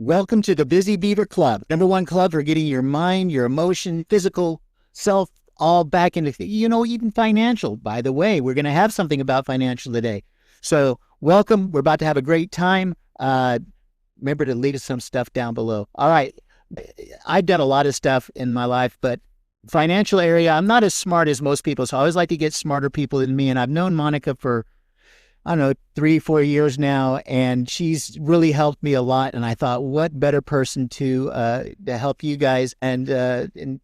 Welcome to the Busy Beaver Club, #1 club for getting your mind, your emotion, physical self all back into, even financial. By the way, we're going to have something about financial today. So welcome. We're about to have a great time. Remember to leave us some stuff down below. All right. I've done a lot of stuff in my life, but financial area, I'm not as smart as most people. So I always like to get smarter people than me. And I've known Monica for, I don't know, 3-4 years now, and she's really helped me a lot. And I thought, what better person to help you guys and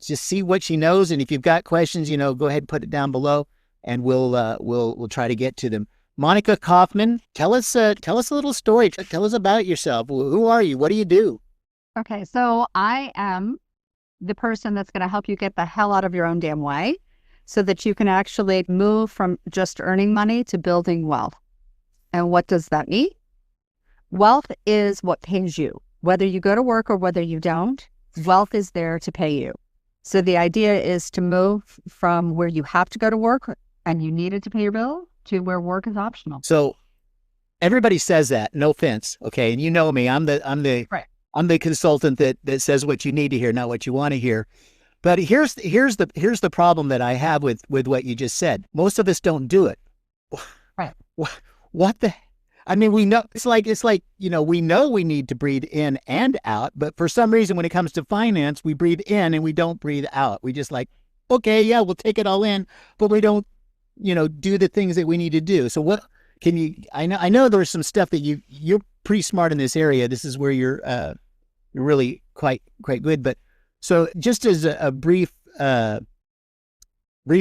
just see what she knows. And if you've got questions, go ahead and put it down below, and we'll try to get to them. Monica Kaufman, tell us a little story. Tell us about yourself. Who are you? What do you do? Okay, so I am the person that's going to help you get the hell out of your own damn way so that you can actually move from just earning money to building wealth. And what does that mean? Wealth is what pays you. Whether you go to work or whether you don't, wealth is there to pay you. So the idea is to move from where you have to go to work and you need it to pay your bill to where work is optional. So everybody says that, no offense. Okay. And you know me, Right. I'm the consultant that says what you need to hear, not what you want to hear. But here's the problem that I have with what you just said. Most of us don't do it. Right. What the? I mean, we know it's like we know we need to breathe in and out, but for some reason, when it comes to finance, we breathe in and we don't breathe out. We just okay, yeah, we'll take it all in, but we don't, do the things that we need to do. So what can you? I know there's some stuff that you're pretty smart in this area. This is where you're really quite good. But so just as a brief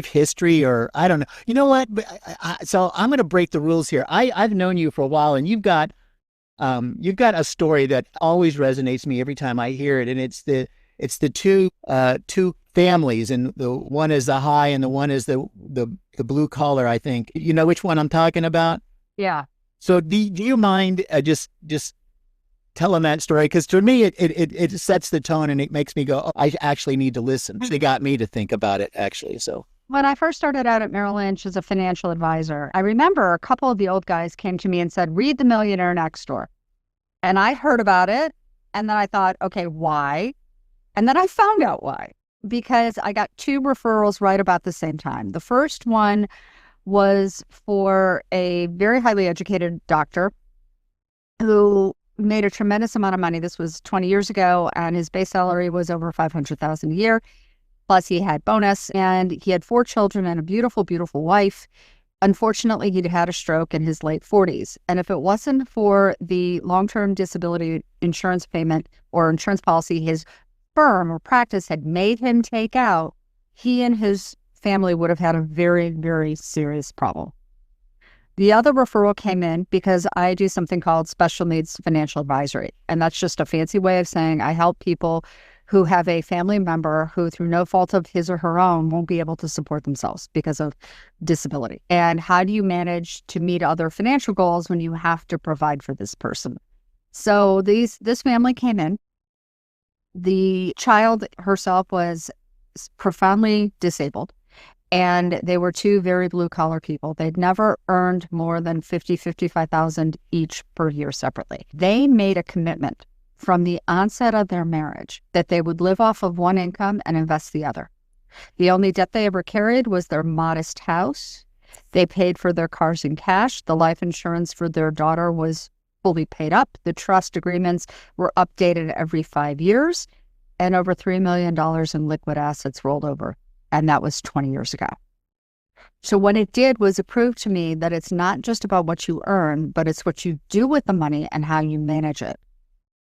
history, or I don't know. You know what? So I'm going to break the rules here. I've known you for a while, and you've got a story that always resonates me every time I hear it, and it's the two families, and the one is the high, and the one is the blue collar. I think you know which one I'm talking about. Yeah. So do you mind just telling that story? Because to me, it sets the tone, and it makes me go, oh, I actually need to listen. They got me to think about it, actually. So when I first started out at Merrill Lynch as a financial advisor, I remember a couple of the old guys came to me and said, read The Millionaire Next Door. And I heard about it. And then I thought, okay, why? And then I found out why, because I got 2 referrals right about the same time. The first one was for a very highly educated doctor who made a tremendous amount of money. This was 20 years ago, and his base salary was over $500,000 a year. Plus he had bonus, and he had 4 children and a beautiful, beautiful wife. Unfortunately, he'd had a stroke in his late 40s. And if it wasn't for the long-term disability insurance payment or insurance policy his firm or practice had made him take out, he and his family would have had a very, very serious problem. The other referral came in because I do something called special needs financial advisory. And that's just a fancy way of saying I help people who have a family member who, through no fault of his or her own, won't be able to support themselves because of disability. And how do you manage to meet other financial goals when you have to provide for this person? So this family came in. The child herself was profoundly disabled. And they were 2 very blue-collar people. They'd never earned more than $50,000-$55,000 each per year separately. They made a commitment from the onset of their marriage that they would live off of one income and invest the other. The only debt they ever carried was their modest house. They paid for their cars in cash. The life insurance for their daughter was fully paid up. The trust agreements were updated every 5 years, and over $3 million in liquid assets rolled over. And that was 20 years ago. So what it did was it proved to me that it's not just about what you earn, but it's what you do with the money and how you manage it.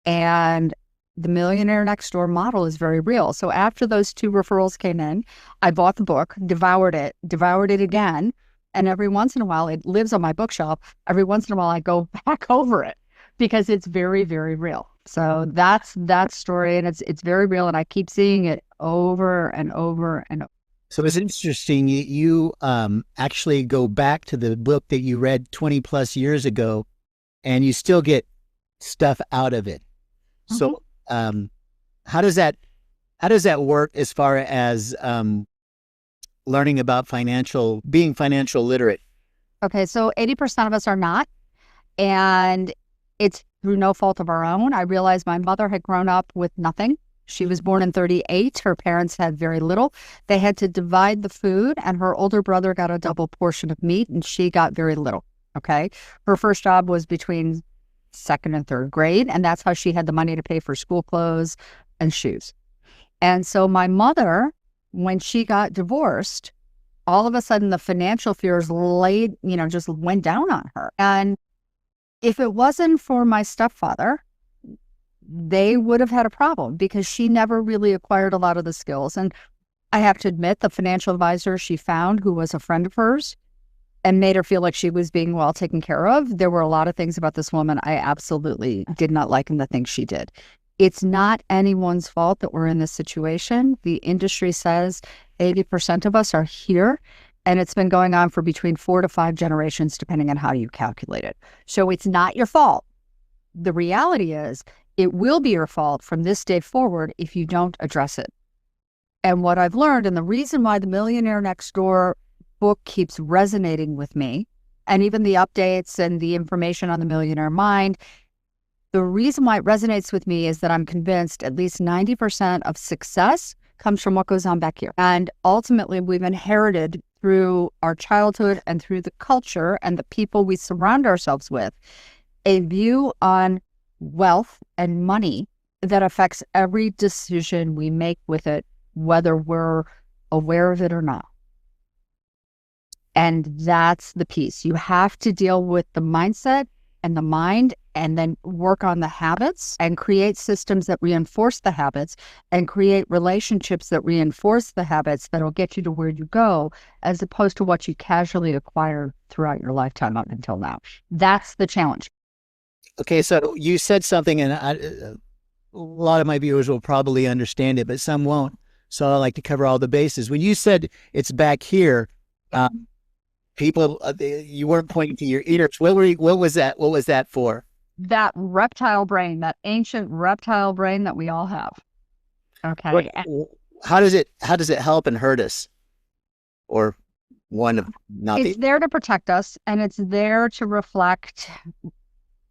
And the Millionaire Next Door model is very real. So after those 2 referrals came in, I bought the book, devoured it again. And every once in a while, it lives on my bookshelf. Every once in a while, I go back over it because it's very, very real. So that's that story, and it's very real, and I keep seeing it over and over and over. So it's interesting. You actually go back to the book that you read 20 plus years ago, and you still get stuff out of it. Mm-hmm. So how does that work as far as learning about being financial literate? Okay, so 80% of us are not, and it's through no fault of our own. I realized my mother had grown up with nothing. She was born in 38. Her parents had very little. They had to divide the food, and her older brother got a double portion of meat, and she got very little. Okay. Her first job was between second and third grade, and that's how she had the money to pay for school clothes and shoes. And so my mother, when she got divorced, all of a sudden the financial fears just went down on her. And if it wasn't for my stepfather, they would have had a problem because she never really acquired a lot of the skills. And I have to admit, the financial advisor she found, who was a friend of hers, and made her feel like she was being well taken care of. There were a lot of things about this woman I absolutely did not like in the things she did. It's not anyone's fault that we're in this situation. The industry says 80% of us are here, and it's been going on for between 4 to 5 generations, depending on how you calculate it. So it's not your fault. The reality is it will be your fault from this day forward if you don't address it. And what I've learned, and the reason why the Millionaire Next Door book keeps resonating with me, and even the updates and the information on the Millionaire Mind, the reason why it resonates with me is that I'm convinced at least 90% of success comes from what goes on back here. And ultimately, we've inherited through our childhood and through the culture and the people we surround ourselves with a view on wealth and money that affects every decision we make with it, whether we're aware of it or not. And that's the piece. You have to deal with the mindset and the mind, and then work on the habits and create systems that reinforce the habits and create relationships that reinforce the habits that'll get you to where you go, as opposed to what you casually acquire throughout your lifetime up until now. That's the challenge. Okay, so you said something, and a lot of my viewers will probably understand it, but some won't. So I like to cover all the bases. When you said it's back here, people, you weren't pointing to your ears. What was that? What was that for? That reptile brain, that ancient reptile brain that we all have. Okay. How does it help and hurt us? Or one of not It's there to protect us, and it's there to reflect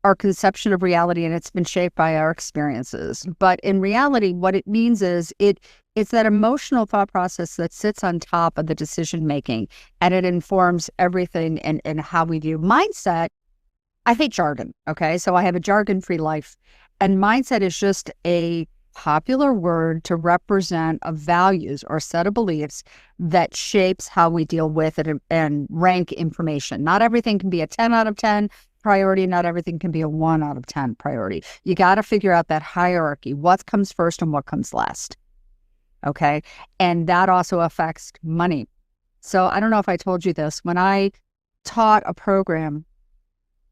our conception of reality, and it's been shaped by our experiences. But in reality, what it means is it's that emotional thought process that sits on top of the decision making, and it informs everything and how we view mindset. I hate jargon. Okay. So I have a jargon-free life, and mindset is just a popular word to represent a values or set of beliefs that shapes how we deal with it and rank information. Not everything can be a 10 out of 10 priority. Not everything can be a 1 out of 10 priority. You got to figure out that hierarchy, what comes first and what comes last. Okay. And that also affects money. So I don't know if I told you this, when I taught a program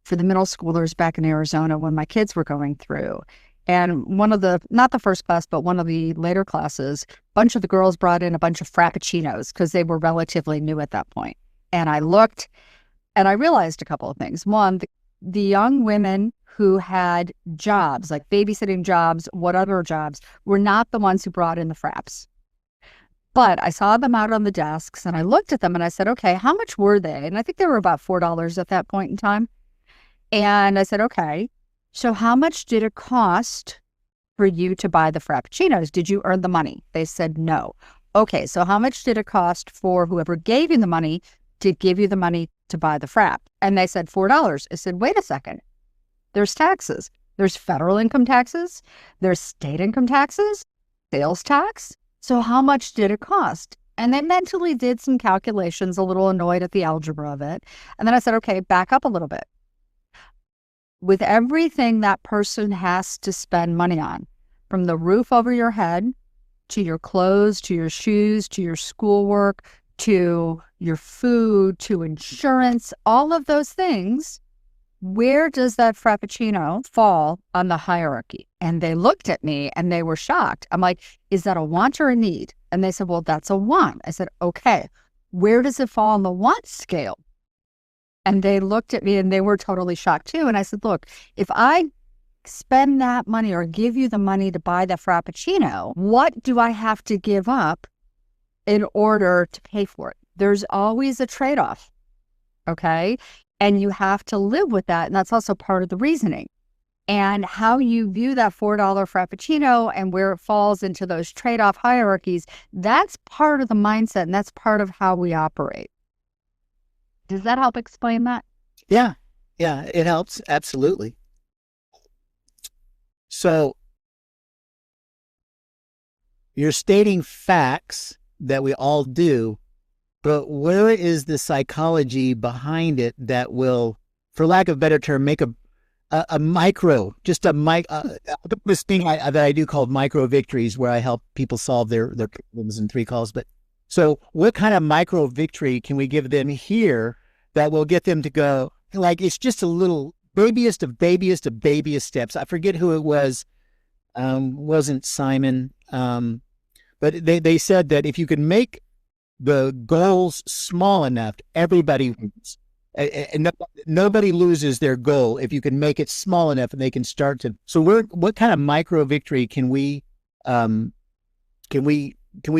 for the middle schoolers back in Arizona when my kids were going through, and one of the, not the first class, but one of the later classes, a bunch of the girls brought in a bunch of Frappuccinos because they were relatively new at that point. And I looked and I realized a couple of things. One, the young women who had jobs, like babysitting jobs, whatever jobs, were not the ones who brought in the fraps. But I saw them out on the desks and I looked at them and I said, okay, how much were they? And I think they were about $4 at that point in time. And I said, okay, so how much did it cost for you to buy the Frappuccinos? Did you earn the money? They said no. Okay, so how much did it cost for whoever gave you the money to give you the money to buy the frap? And they said $4. I said, wait a second. There's taxes. There's federal income taxes. There's state income taxes, sales tax. So how much did it cost? And they mentally did some calculations, a little annoyed at the algebra of it. And then I said, okay, back up a little bit. With everything that person has to spend money on, from the roof over your head, to your clothes, to your shoes, to your schoolwork, to your food, to insurance, all of those things, where does that Frappuccino fall on the hierarchy? And they looked at me and they were shocked. I'm like, is that a want or a need? And they said, well, that's a want. I said, okay, where does it fall on the want scale? And they looked at me and they were totally shocked too. And I said, look, if I spend that money or give you the money to buy the Frappuccino, what do I have to give up in order to pay for it? There's always a trade-off. Okay. And you have to live with that. And that's also part of the reasoning. And how you view that $4 Frappuccino and where it falls into those trade-off hierarchies, that's part of the mindset and that's part of how we operate. Does that help explain that? Yeah. Yeah, it helps. Absolutely. So you're stating facts that we all do, but where is the psychology behind it that will, for lack of a better term, make a micro, just a mic, this thing that I do called micro victories, where I help people solve their problems in 3 calls. But so what kind of micro victory can we give them here that will get them to go, like, it's just a little babyest of babyest steps. I forget who it was. Wasn't Simon. But they said that if you can make the goals small enough, everybody wins. And nobody loses their goal if you can make it small enough and they can start to. So what kind of micro victory can we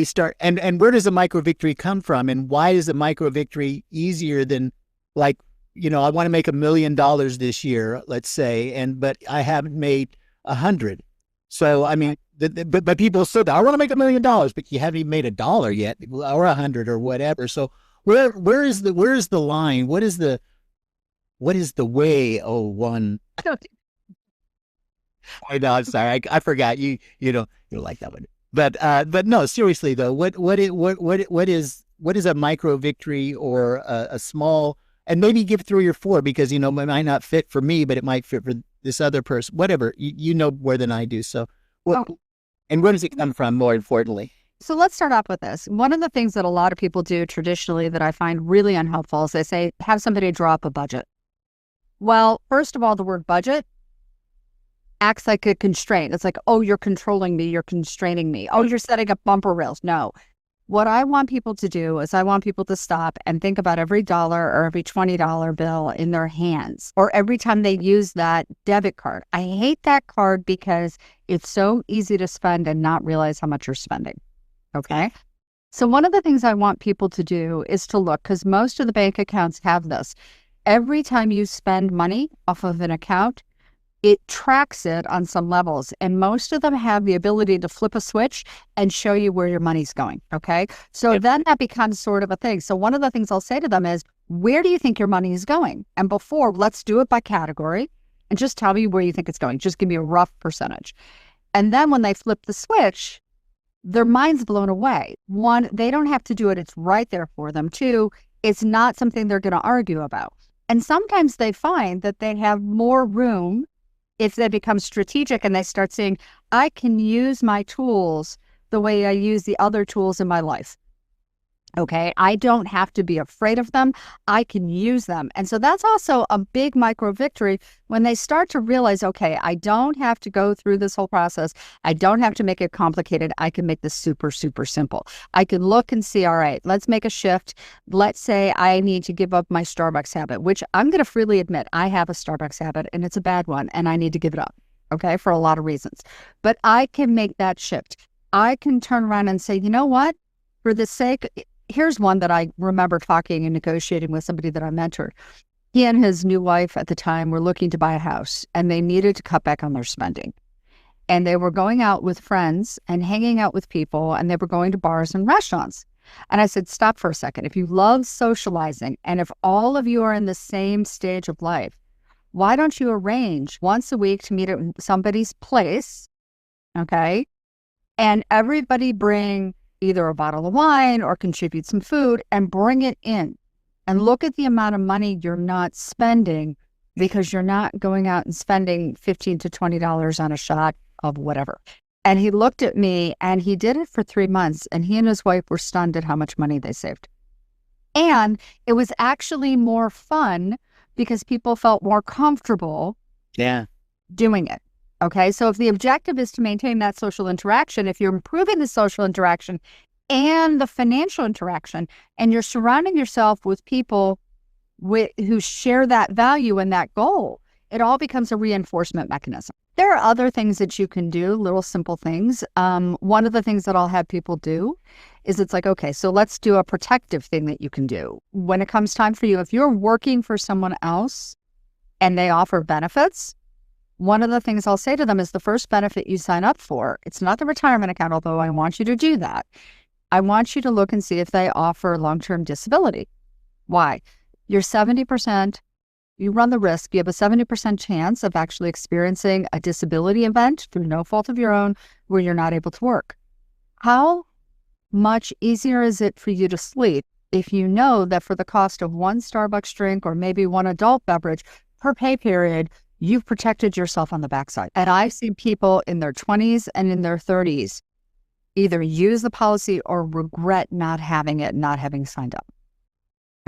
start? And where does a micro victory come from? And why is a micro victory easier than, like, I want to make $1 million this year, let's say, but I haven't made 100. So, I mean, but people say, I want to make $1 million, but you haven't even made $1 yet, or 100 or whatever. So where is the line? What is the way? Oh, one. I know. I'm sorry. I forgot you don't like that one. But no, seriously though, what is a micro victory or a small, and maybe give 3 or 4, because, it might not fit for me, but it might fit for this other person, whatever, you know more than I do. So and where does it come from, more importantly? So let's start off with this. One of the things that a lot of people do traditionally that I find really unhelpful is they say, have somebody draw up a budget. Well, first of all, the word budget acts like a constraint. It's like, oh, you're controlling me, you're constraining me. Oh, you're setting up bumper rails. No. What I want people to do is I want people to stop and think about every dollar or every $20 bill in their hands, or every time they use that debit card. I hate that card because it's so easy to spend and not realize how much you're spending. Okay. So one of the things I want people to do is to look, because most of the bank accounts have this. Every time you spend money off of an account, it tracks it on some levels, and most of them have the ability to flip a switch and show you where your money's going. Okay. So then that becomes sort of a thing. So one of the things I'll say to them is, where do you think your money is going? And before, let's do it by category and just tell me where you think it's going. Just give me a rough percentage. And then when they flip the switch, their mind's blown away. 1, they don't have to do it. It's right there for them. 2, it's not something they're going to argue about. And sometimes they find that they have more room if they become strategic and they start saying, I can use my tools the way I use the other tools in my life. Okay, I don't have to be afraid of them. I can use them. And so that's also a big micro victory when they start to realize, okay, I don't have to go through this whole process. I don't have to make it complicated. I can make this super, super simple. I can look and see, all right, let's make a shift. Let's say I need to give up my Starbucks habit, which I'm going to freely admit I have a Starbucks habit and it's a bad one and I need to give it up, okay, for a lot of reasons. But I can make that shift. I can turn around and say, you know what, for the sake, here's one that I remember talking and negotiating with somebody that I mentored. He and his new wife at the time were looking to buy a house and they needed to cut back on their spending. And they were going out with friends and hanging out with people, and they were going to bars and restaurants. And I said, stop for a second. If you love socializing and if all of you are in the same stage of life, why don't you arrange once a week to meet at somebody's place, okay? And everybody bring either a bottle of wine or contribute some food and bring it in, and look at the amount of money you're not spending, because you're not going out and spending $15 to $20 on a shot of whatever. And he looked at me and he did it for 3 months, and he and his wife were stunned at how much money they saved. And it was actually more fun because people felt more comfortable doing it. Okay, so if the objective is to maintain that social interaction, if you're improving the social interaction and the financial interaction, and you're surrounding yourself with people who share that value and that goal, it all becomes a reinforcement mechanism. There are other things that you can do, little simple things. One of the things that I'll have people do is it's like, okay, so let's do a protective thing that you can do. When it comes time for you, if you're working for someone else and they offer benefits, one of the things I'll say to them is the first benefit you sign up for, it's not the retirement account, although I want you to do that. I want you to look and see if they offer long-term disability. Why? You're 70%, you run the risk, you have a 70% chance of actually experiencing a disability event through no fault of your own where you're not able to work. How much easier is it for you to sleep if you know that for the cost of one Starbucks drink or maybe one adult beverage per pay period, you've protected yourself on the backside? And I've seen people in their 20s and in their 30s either use the policy or regret not having it, not having signed up.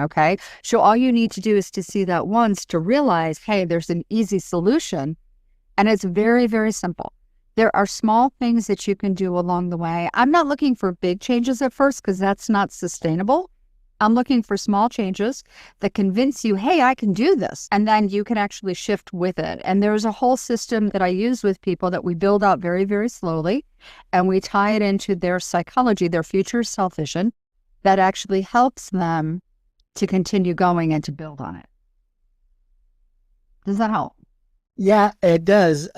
Okay. So all you need to do is to see that once to realize, hey, there's an easy solution. And it's very, very simple. There are small things that you can do along the way. I'm not looking for big changes at first because that's not sustainable. I'm looking for small changes that convince you, hey, I can do this. And then you can actually shift with it. And there's a whole system that I use with people that we build out very, very slowly. And we tie it into their psychology, their future self-vision, that actually helps them to continue going and to build on it. Does that help? Yeah, it does.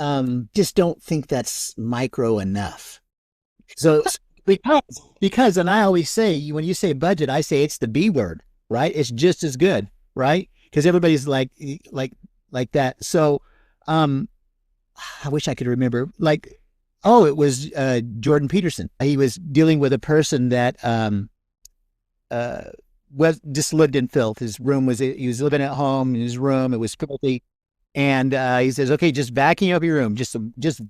Just don't think that's micro enough. So because, and I always say, when you say budget, I say it's the B word, right? It's just as good, right? Because everybody's like that. So, I wish I could remember. It was Jordan Peterson. He was dealing with a person that was just lived in filth. He was living at home in his room. It was filthy. And he says, okay, just vacuum up your room. Just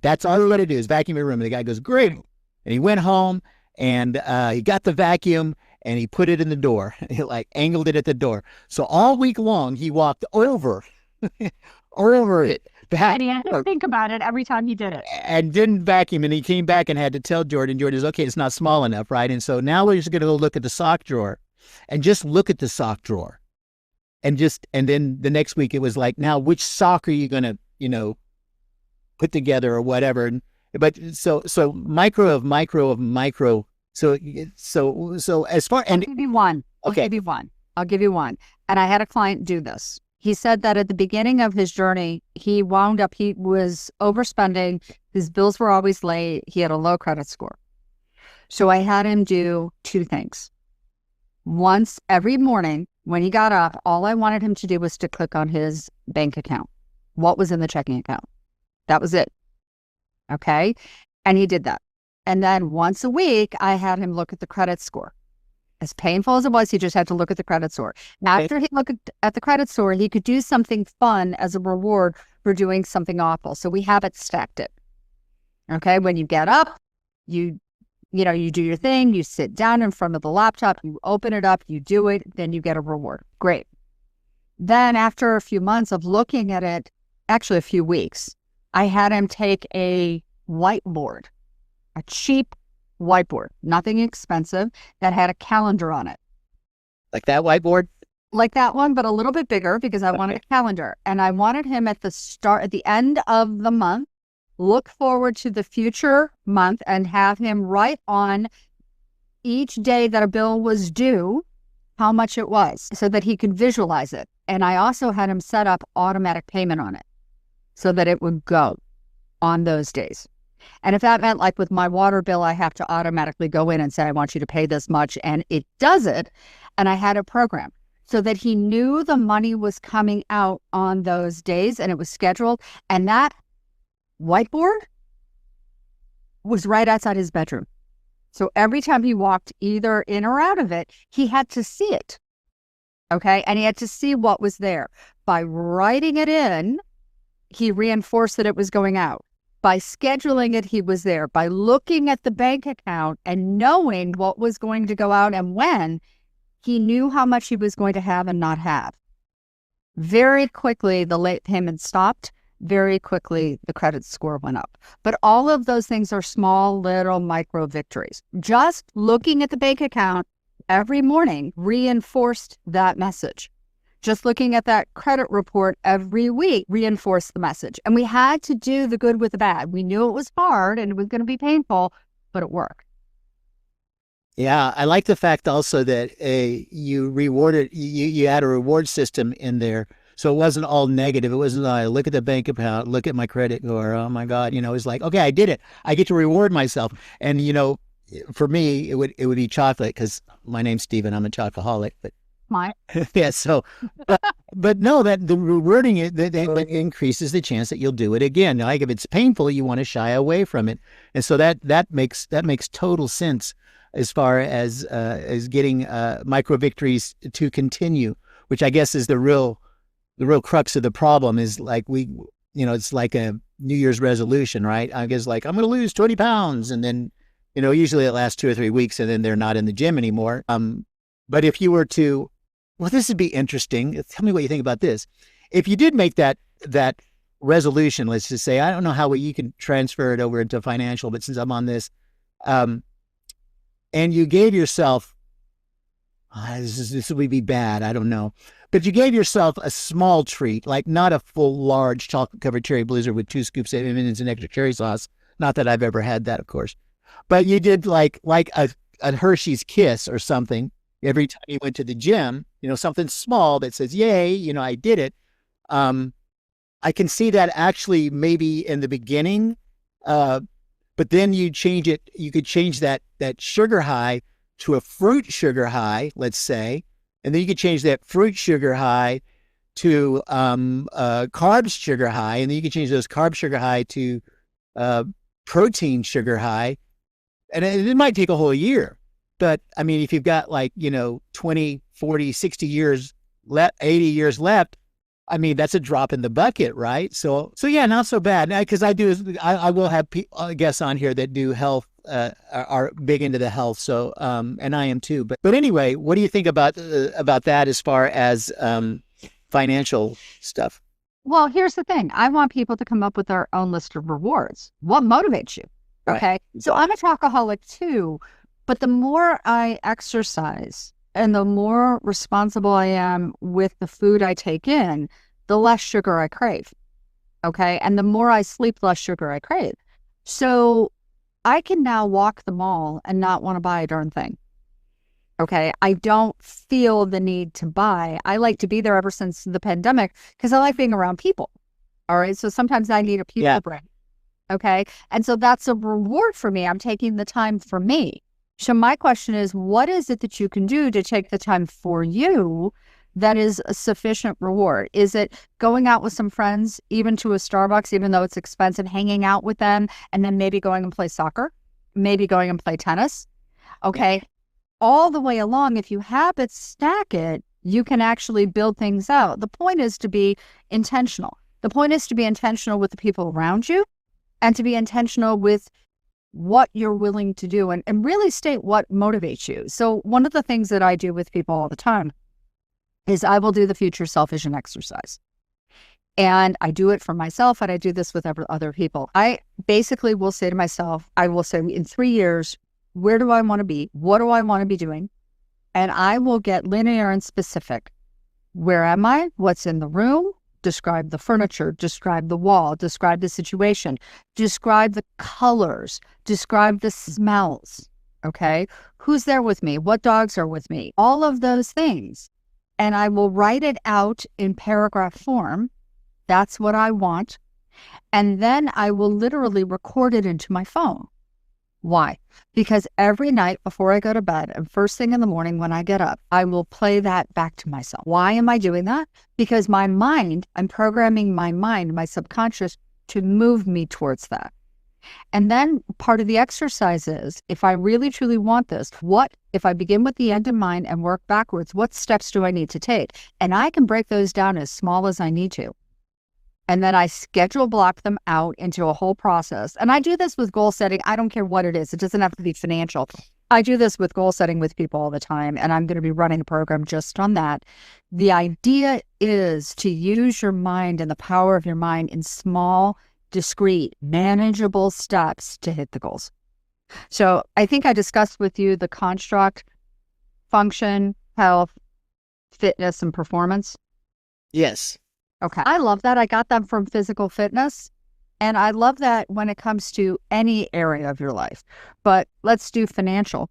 that's all you got to do is vacuum your room. And the guy goes, great. And he went home and he got the vacuum and he put it in the door. He angled it at the door. So all week long, he walked over it. And he had to think about it every time he did it. And didn't vacuum. And he came back and had to tell Jordan, says, okay, it's not small enough, right? And so now we're just going to go look at the sock drawer and just look at the sock drawer. And then the next week it was now which sock are you going to, put together or whatever. But so micro of micro of micro. So as far, and I'll give you one. Okay. I'll give you one. And I had a client do this. He said that at the beginning of his journey, he was overspending. His bills were always late. He had a low credit score. So I had him do two things. Once every morning when he got up, all I wanted him to do was to click on his bank account. What was in the checking account? That was it. Okay. And he did that. And then once a week, I had him look at the credit score. As painful as it was, he just had to look at the credit score. After he looked at the credit score, he could do something fun as a reward for doing something awful. So we have it stacked it. Okay. When you get up, you do your thing, you sit down in front of the laptop, you open it up, you do it, then you get a reward. Great. Then after a few months of looking at it, actually a few weeks, I had him take a whiteboard, a cheap whiteboard, nothing expensive, that had a calendar on it. Like that whiteboard? Like that one, but a little bit bigger because I wanted a calendar. And I wanted him at the end of the month, look forward to the future month and have him write on each day that a bill was due, how much it was, so that he could visualize it. And I also had him set up automatic payment on it so that it would go on those days. And if that meant with my water bill, I have to automatically go in and say, I want you to pay this much. And it does it. And I had a program so that he knew the money was coming out on those days and it was scheduled. And that whiteboard was right outside his bedroom. So every time he walked either in or out of it, he had to see it. Okay. And he had to see what was there. By writing it in, he reinforced that it was going out. By scheduling it, he was there. By looking at the bank account and knowing what was going to go out and when, he knew how much he was going to have and not have. Very quickly, the late payment stopped. Very quickly, the credit score went up. But all of those things are small, little micro victories. Just looking at the bank account every morning reinforced that message. Just looking at that credit report every week reinforced the message. And we had to do the good with the bad. We knew it was hard and it was going to be painful, but it worked. Yeah, I like the fact also that you rewarded, you had a reward system in there So it wasn't all negative. It wasn't like, look at the bank account, look at my credit score. Oh my God. You know, it's like, okay, I did it. I get to reward myself. And, you know, for me, it would be chocolate because my name's Steven. I'm a chocoholic, but My yeah. So, but no, that the rewarding it that increases the chance that you'll do it again. Like if it's painful, you want to shy away from it, and so that makes total sense as far as getting micro victories to continue, which I guess is the real crux of the problem. Is like it's like a New Year's resolution, right? I guess like I'm going to lose 20 pounds, and then usually it lasts 2 or 3 weeks, and then they're not in the gym anymore. But if you were to well, this would be interesting. Tell me what you think about this. If you did make that resolution, let's just say, I don't know how you can transfer it over into financial, but since I'm on this, and you gave yourself, this would be bad, I don't know, but you gave yourself a small treat, like not a full, large chocolate-covered cherry blizzard with 2 scoops of M&Ms and extra cherry sauce. Not that I've ever had that, of course, but you did like a Hershey's Kiss or something every time you went to the gym, something small that says, yay, I did it. I can see that actually maybe in the beginning, but then you change it. You could change that sugar high to a fruit sugar high, let's say, and then you could change that fruit sugar high to carbs sugar high, and then you can change those carb sugar high to protein sugar high, and it might take a whole year. But I mean, if you've got 20, 40, 60 years left, 80 years left, I mean, that's a drop in the bucket, right? So yeah, not so bad. Because I will have guests on here that do health, are big into the health. So, and I am too. But anyway, what do you think about that as far as financial stuff? Well, here's the thing. I want people to come up with their own list of rewards. What motivates you? Okay. Right. So I'm a chocoholic too. But the more I exercise and the more responsible I am with the food I take in, the less sugar I crave. Okay. And the more I sleep, less sugar I crave. So I can now walk the mall and not want to buy a darn thing. Okay. I don't feel the need to buy. I like to be there ever since the pandemic because I like being around people. All right. So sometimes I need a people break. Okay. And so that's a reward for me. I'm taking the time for me. So my question is, what is it that you can do to take the time for you that is a sufficient reward? Is it going out with some friends, even to a Starbucks, even though it's expensive, hanging out with them, and then maybe going and play soccer, maybe going and play tennis? Okay. All the way along, if you habit stack it, you can actually build things out. The point is to be intentional. The point is to be intentional with the people around you and to be intentional with what you're willing to do and really state what motivates you. So one of the things that I do with people all the time is I will do the future self-vision exercise. And I do it for myself, and I do this with other people. I basically will say to myself, I will say in 3 years, where do I want to be? What do I want to be doing? And I will get linear and specific. Where am I? What's in the room? Describe the furniture, describe the wall, describe the situation, describe the colors, describe the smells, okay? Who's there with me? What dogs are with me? All of those things. And I will write it out in paragraph form. That's what I want. And then I will literally record it into my phone. Why? Because every night before I go to bed and first thing in the morning when I get up, I will play that back to myself. Why am I doing that? Because my mind, I'm programming my mind, my subconscious, to move me towards that. And then part of the exercise is, if I really truly want this, if I begin with the end in mind and work backwards, what steps do I need to take? And I can break those down as small as I need to. And then I schedule block them out into a whole process. And I do this with goal setting. I don't care what it is. It doesn't have to be financial. I do this with goal setting with people all the time. And I'm going to be running a program just on that. The idea is to use your mind and the power of your mind in small, discrete, manageable steps to hit the goals. So I think I discussed with you the construct, function, health, fitness, and performance. Yes. Okay. I love that. I got them from physical fitness. And I love that when it comes to any area of your life. But let's do financial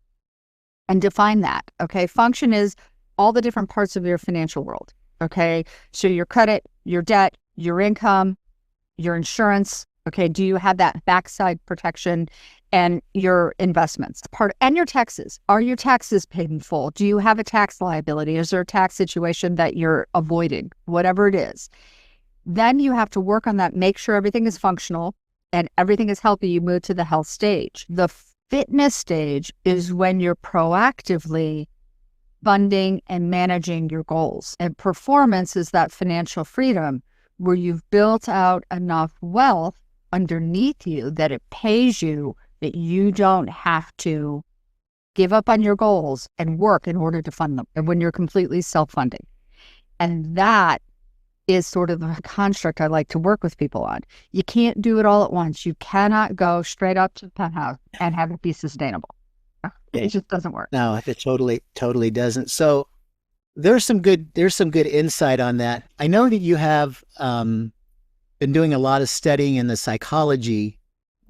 and define that. Okay. Function is all the different parts of your financial world. Okay. So your credit, your debt, your income, your insurance. Okay. Do you have that backside protection and your investments and your taxes? Are your taxes paid in full? Do you have a tax liability? Is there a tax situation that you're avoiding? Whatever it is. Then you have to work on that, make sure everything is functional and everything is healthy. You move to the health stage. The fitness stage is when you're proactively funding and managing your goals. And performance is that financial freedom where you've built out enough wealth underneath you that it pays you, that you don't have to give up on your goals and work in order to fund them, and when you're completely self-funding. And that is sort of the construct I like to work with people on. You can't do it all at once. You cannot go straight up to the penthouse and have it be sustainable. It just doesn't work. No, it totally doesn't. So there's some good insight on that. I know that you have been doing a lot of studying in the psychology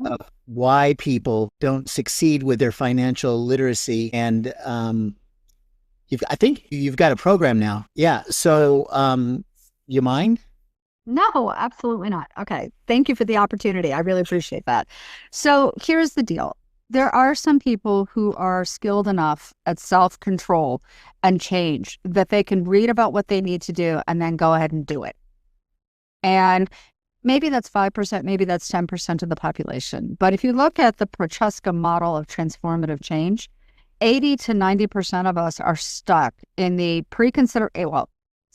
of why people don't succeed with their financial literacy. And I think you've got a program now. Yeah. So you mind? No, absolutely not. Okay. Thank you for the opportunity. I really appreciate that. So here's the deal. There are some people who are skilled enough at self-control and change that they can read about what they need to do and then go ahead and do it. And maybe that's 5%, maybe that's 10% of the population. But if you look at the Prochaska model of transformative change, 80 to 90% of us are stuck in the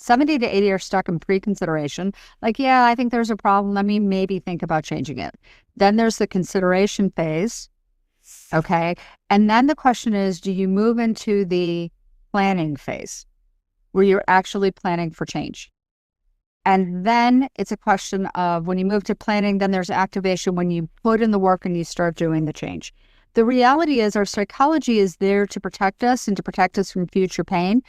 70 to 80 are stuck in pre-consideration. Like, yeah, I think there's a problem. Let me maybe think about changing it. Then there's the consideration phase. Okay. And then the question is, do you move into the planning phase where you're actually planning for change? And then it's a question of when you move to planning, then there's activation when you put in the work and you start doing the change. The reality is our psychology is there to protect us and to protect us from future pain.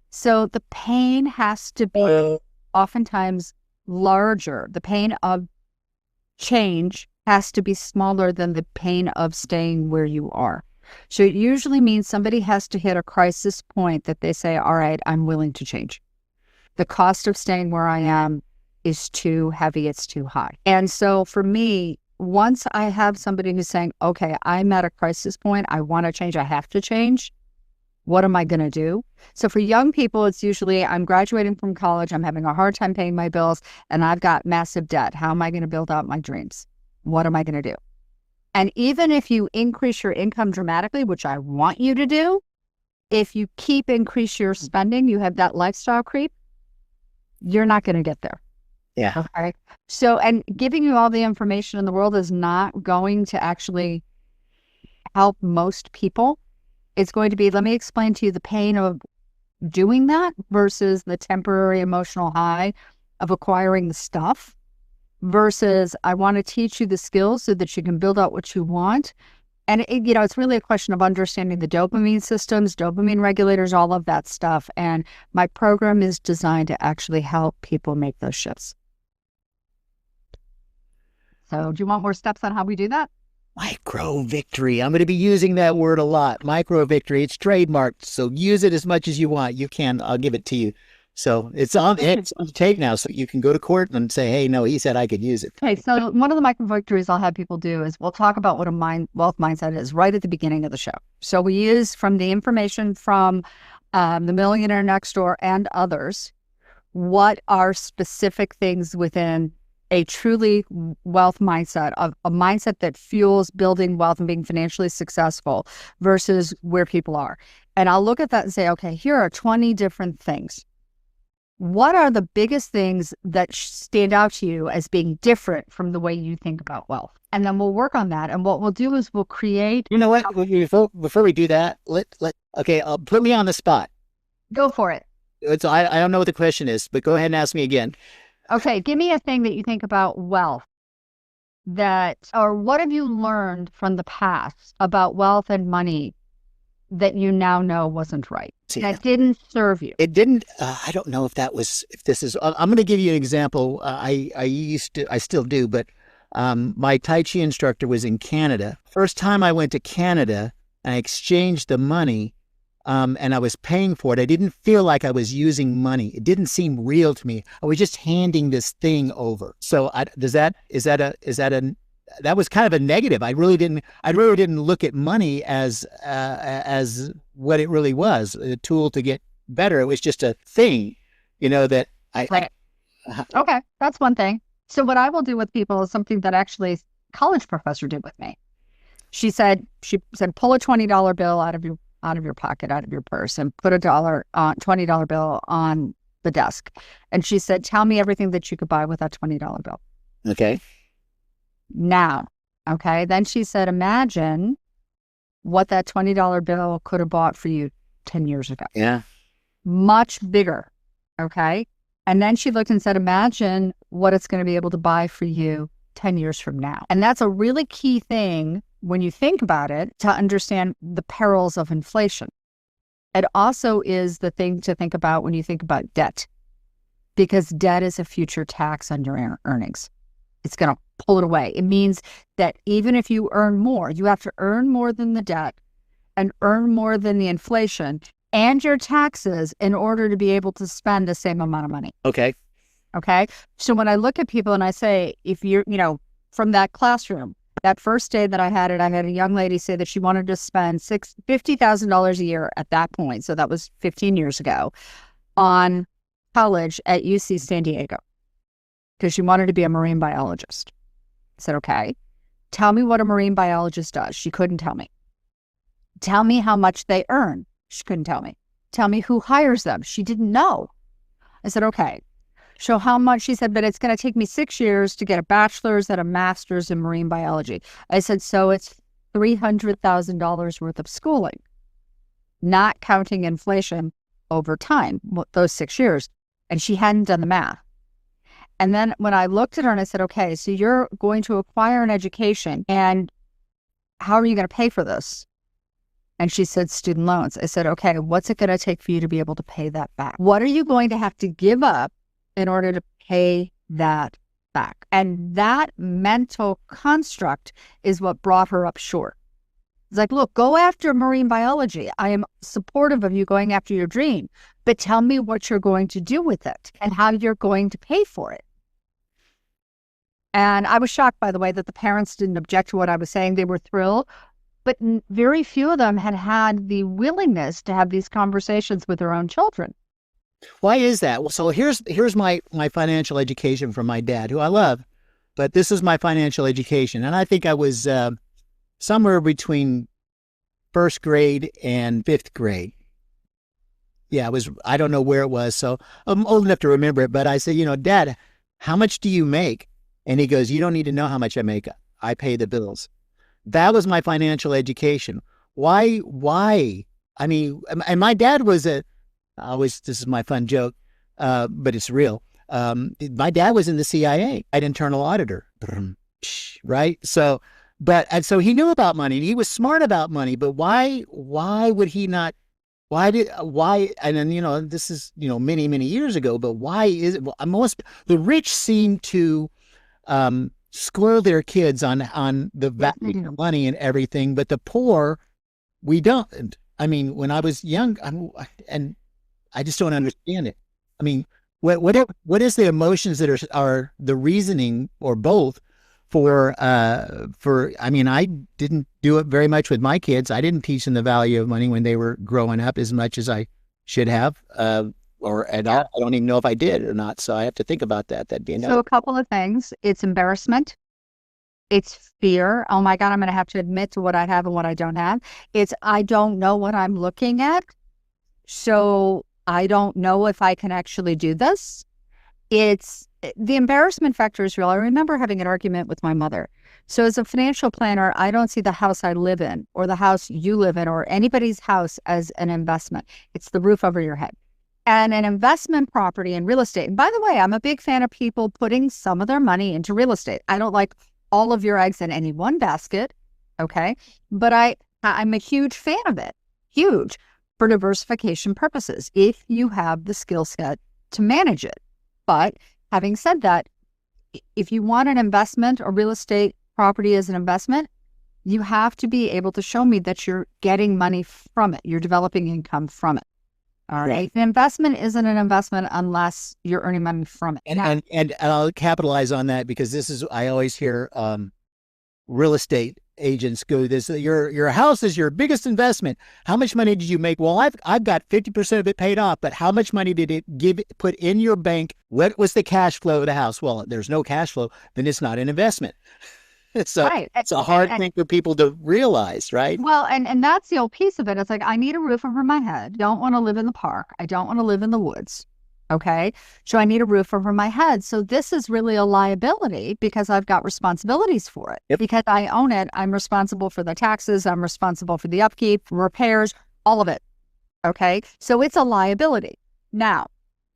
So the pain has to be oftentimes larger. The pain of change has to be smaller than the pain of staying where you are. So it usually means somebody has to hit a crisis point that they say, all right, I'm willing to change. The cost of staying where I am is too heavy. It's too high. And so for me, once I have somebody who's saying, okay, I'm at a crisis point, I want to change, I have to change. What am I going to do? So for young people, it's usually I'm graduating from college, I'm having a hard time paying my bills, and I've got massive debt. How am I going to build out my dreams? What am I going to do? And even if you increase your income dramatically, which I want you to do, if you increase your spending, you have that lifestyle creep, you're not going to get there. Yeah. Okay. So, and giving you all the information in the world is not going to actually help most people. It's going to be, let me explain to you the pain of doing that versus the temporary emotional high of acquiring the stuff versus I want to teach you the skills so that you can build out what you want. And it's really a question of understanding the dopamine systems, dopamine regulators, all of that stuff. And my program is designed to actually help people make those shifts. So do you want more steps on how we do that? Micro victory. I'm going to be using that word a lot. Micro victory. It's trademarked. So use it as much as you want. You can. I'll give it to you. So it's on tape now. So you can go to court and say, hey, no, he said I could use it. Okay. So one of the micro victories I'll have people do is we'll talk about what a wealth mindset is right at the beginning of the show. So we use from the information from the Millionaire Next Door and others, what are specific things within a truly wealth mindset, of a mindset that fuels building wealth and being financially successful versus where people are. And I'll look at that and say, okay, here are 20 different things. What are the biggest things that stand out to you as being different from the way you think about wealth? And then we'll work on that. And what we'll do is we'll create. You know what? Before we do that, okay, put me on the spot. Go for it. I don't know what the question is, but go ahead and ask me again. Okay, give me a thing that you think about wealth or what have you learned from the past about wealth and money that you now know wasn't right, that didn't serve you? It didn't. I don't know if this is, I'm going to give you an example. I still do, but my Tai Chi instructor was in Canada. First time I went to Canada, I exchanged the money. and I was paying for it. I didn't feel like I was using money. It didn't seem real to me. I was just handing this thing over. So that was kind of a negative. I really didn't look at money as what it really was, a tool to get better. It was just a thing, that Right. Okay. That's one thing. So what I will do with people is something that actually a college professor did with me. She said, pull a $20 bill out of your pocket, out of your purse, and put a $20 bill on the desk. And she said, tell me everything that you could buy with that $20 bill. Okay. Now, okay. Then she said, imagine what that $20 bill could have bought for you 10 years ago. Yeah. Much bigger. Okay. And then she looked and said, imagine what it's going to be able to buy for you 10 years from now. And that's a really key thing when you think about it, to understand the perils of inflation. It also is the thing to think about when you think about debt, because debt is a future tax on your earnings. It's going to pull it away. It means that even if you earn more, you have to earn more than the debt and earn more than the inflation and your taxes in order to be able to spend the same amount of money. Okay. Okay. So when I look at people and I say, if you're, from that classroom, that first day that I had a young lady say that she wanted to spend $50,000 a year at that point. So that was 15 years ago on college at UC San Diego because she wanted to be a marine biologist. I said, okay, tell me what a marine biologist does. She couldn't tell me. Tell me how much they earn. She couldn't tell me. Tell me who hires them. She didn't know. I said, okay. So how much? She said, but it's going to take me 6 years to get a bachelor's and a master's in marine biology. I said, so it's $300,000 worth of schooling, not counting inflation over time, those 6 years. And she hadn't done the math. And then when I looked at her and I said, okay, so you're going to acquire an education and how are you going to pay for this? And she said, student loans. I said, okay, what's it going to take for you to be able to pay that back? What are you going to have to give up in order to pay that back? And that mental construct is what brought her up short. It's like, look, go after marine biology. I am supportive of you going after your dream, but tell me what you're going to do with it and how you're going to pay for it. And I was shocked, by the way, that the parents didn't object to what I was saying. They were thrilled, but very few of them had the willingness to have these conversations with their own children. Why is that? Well, so here's my financial education from my dad, who I love, but this is my financial education. And I think I was somewhere between first grade and fifth grade. Yeah, I don't know where it was. So I'm old enough to remember it, but I said, Dad, how much do you make? And he goes, you don't need to know how much I make. I pay the bills. That was my financial education. Why? I mean, and my dad was this is my fun joke, but it's real. My dad was in the CIA, an internal auditor, right? So he knew about money. And he was smart about money, but why would he not? Why? And then, this is, many, many years ago, but why is it? Well, the rich seem to, spoil their kids on the value of money and everything, but the poor, we don't. I mean, when I was young, and I just don't understand it. I mean, what is the emotions that are the reasoning or both for, I mean, I didn't do it very much with my kids. I didn't teach them the value of money when they were growing up as much as I should have, or at all. I don't even know if I did or not. So I have to think about that. That'd be enough. So a couple of things. It's embarrassment. It's fear. Oh my God, I'm going to have to admit to what I have and what I don't have. It's, I don't know what I'm looking at. So I don't know if I can actually do this. It's the embarrassment factor is real. I remember having an argument with my mother. So as a financial planner, I don't see the house I live in or the house you live in or anybody's house as an investment. It's the roof over your head. And an investment property in real estate. And by the way, I'm a big fan of people putting some of their money into real estate. I don't like all of your eggs in any one basket, okay? But I'm a huge fan of it, huge, for diversification purposes, if you have the skill set to manage it. But having said that, if you want an investment or real estate property as an investment, You have to be able to show me that you're getting money from it. You're developing income from it. All right. An investment isn't an investment unless you're earning money from it. And I'll capitalize on that because this is, I always hear real estate agents go this, your house is your biggest investment. How much money did you make? Well, I've got 50% of it paid off, but how much money did it put in your bank? What was the cash flow of the house? Well, there's no cash flow, then it's not an investment. So right. It's a hard thing for people to realize, right? Well, and that's the old piece of it. It's like, I need a roof over my head. Don't want to live in the park. I don't want to live in the woods. Okay. So I need a roof over my head. So this is really a liability because I've got responsibilities for it. Yep. Because I own it. I'm responsible for the taxes. I'm responsible for the upkeep, repairs, all of it. Okay. So it's a liability. Now,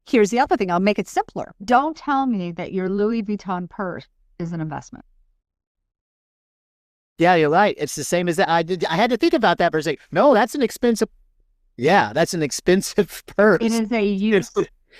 here's the other thing. I'll make it simpler. Don't tell me that your Louis Vuitton purse is an investment. Yeah, you're right. It's the same as that. I had to think about that for a second. No, that's an expensive. Yeah, that's an expensive purse. It is a use.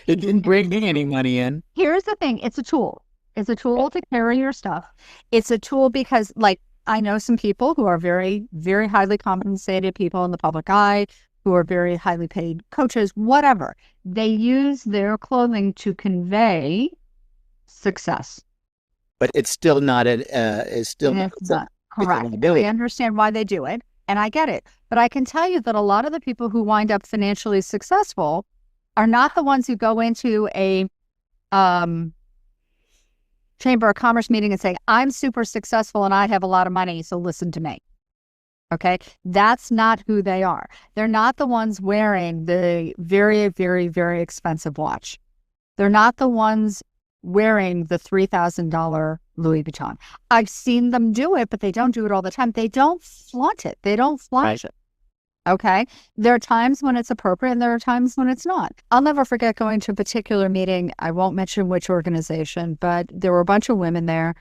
It didn't bring me any money in. Here's the thing. It's a tool. It's a tool to carry your stuff. It's a tool because, like, I know some people who are very, very highly compensated people in the public eye, who are very highly paid coaches, whatever. They use their clothing to convey success. But it's still not it's not correct. I understand why they do it, and I get it. But I can tell you that a lot of the people who wind up financially successful are not the ones who go into a Chamber of Commerce meeting and say, I'm super successful and I have a lot of money, so listen to me. Okay? That's not who they are. They're not the ones wearing the very, very, very expensive watch. They're not the ones wearing the $3,000 Louis Vuitton. I've seen them do it, but they don't do it all the time. They don't flaunt it. They don't flash it. Okay. There are times when it's appropriate and there are times when it's not. I'll never forget going to a particular meeting. I won't mention which organization, but there were a bunch of women there.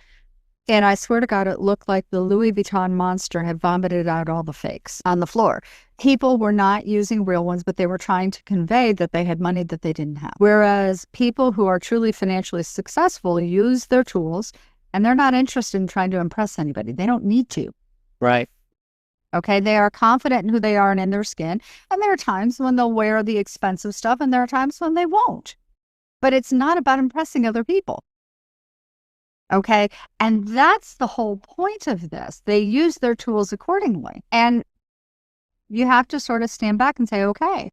And I swear to God, it looked like the Louis Vuitton monster had vomited out all the fakes on the floor. People were not using real ones, but they were trying to convey that they had money that they didn't have. Whereas people who are truly financially successful use their tools and they're not interested in trying to impress anybody. They don't need to. Right. Okay. They are confident in who they are and in their skin. And there are times when they'll wear the expensive stuff and there are times when they won't. But it's not about impressing other people. Okay. And that's the whole point of this. They use their tools accordingly. And you have to sort of stand back and say, okay,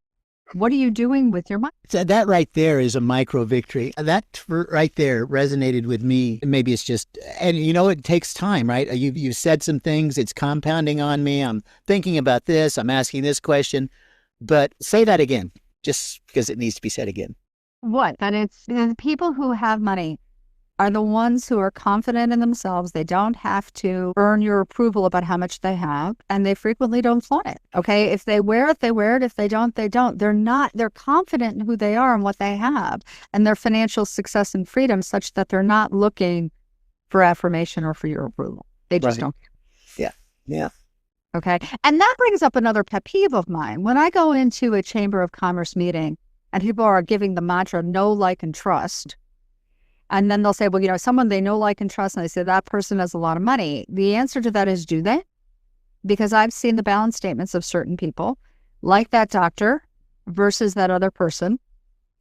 what are you doing with your money? So that right there is a micro victory. That right there resonated with me. Maybe it's just, and you know, it takes time, right? You said some things, it's compounding on me. I'm thinking about this. I'm asking this question, but say that again, just because it needs to be said again. What? That it's the people who have money are the ones who are confident in themselves. They don't have to earn your approval about how much they have, and they frequently don't flaunt it. Okay. If they wear it, they wear it. If they don't, they don't. They're confident in who they are and what they have and their financial success and freedom such that they're not looking for affirmation or for your approval. They just don't. Yeah. Yeah. Okay. And that brings up another pet peeve of mine. When I go into a Chamber of Commerce meeting and people are giving the mantra, know, like, and trust, and then they'll say, well, you know, someone they know, like, and trust, and they say that person has a lot of money. The answer to that is, do they? Because I've seen the balance statements of certain people, like that doctor versus that other person.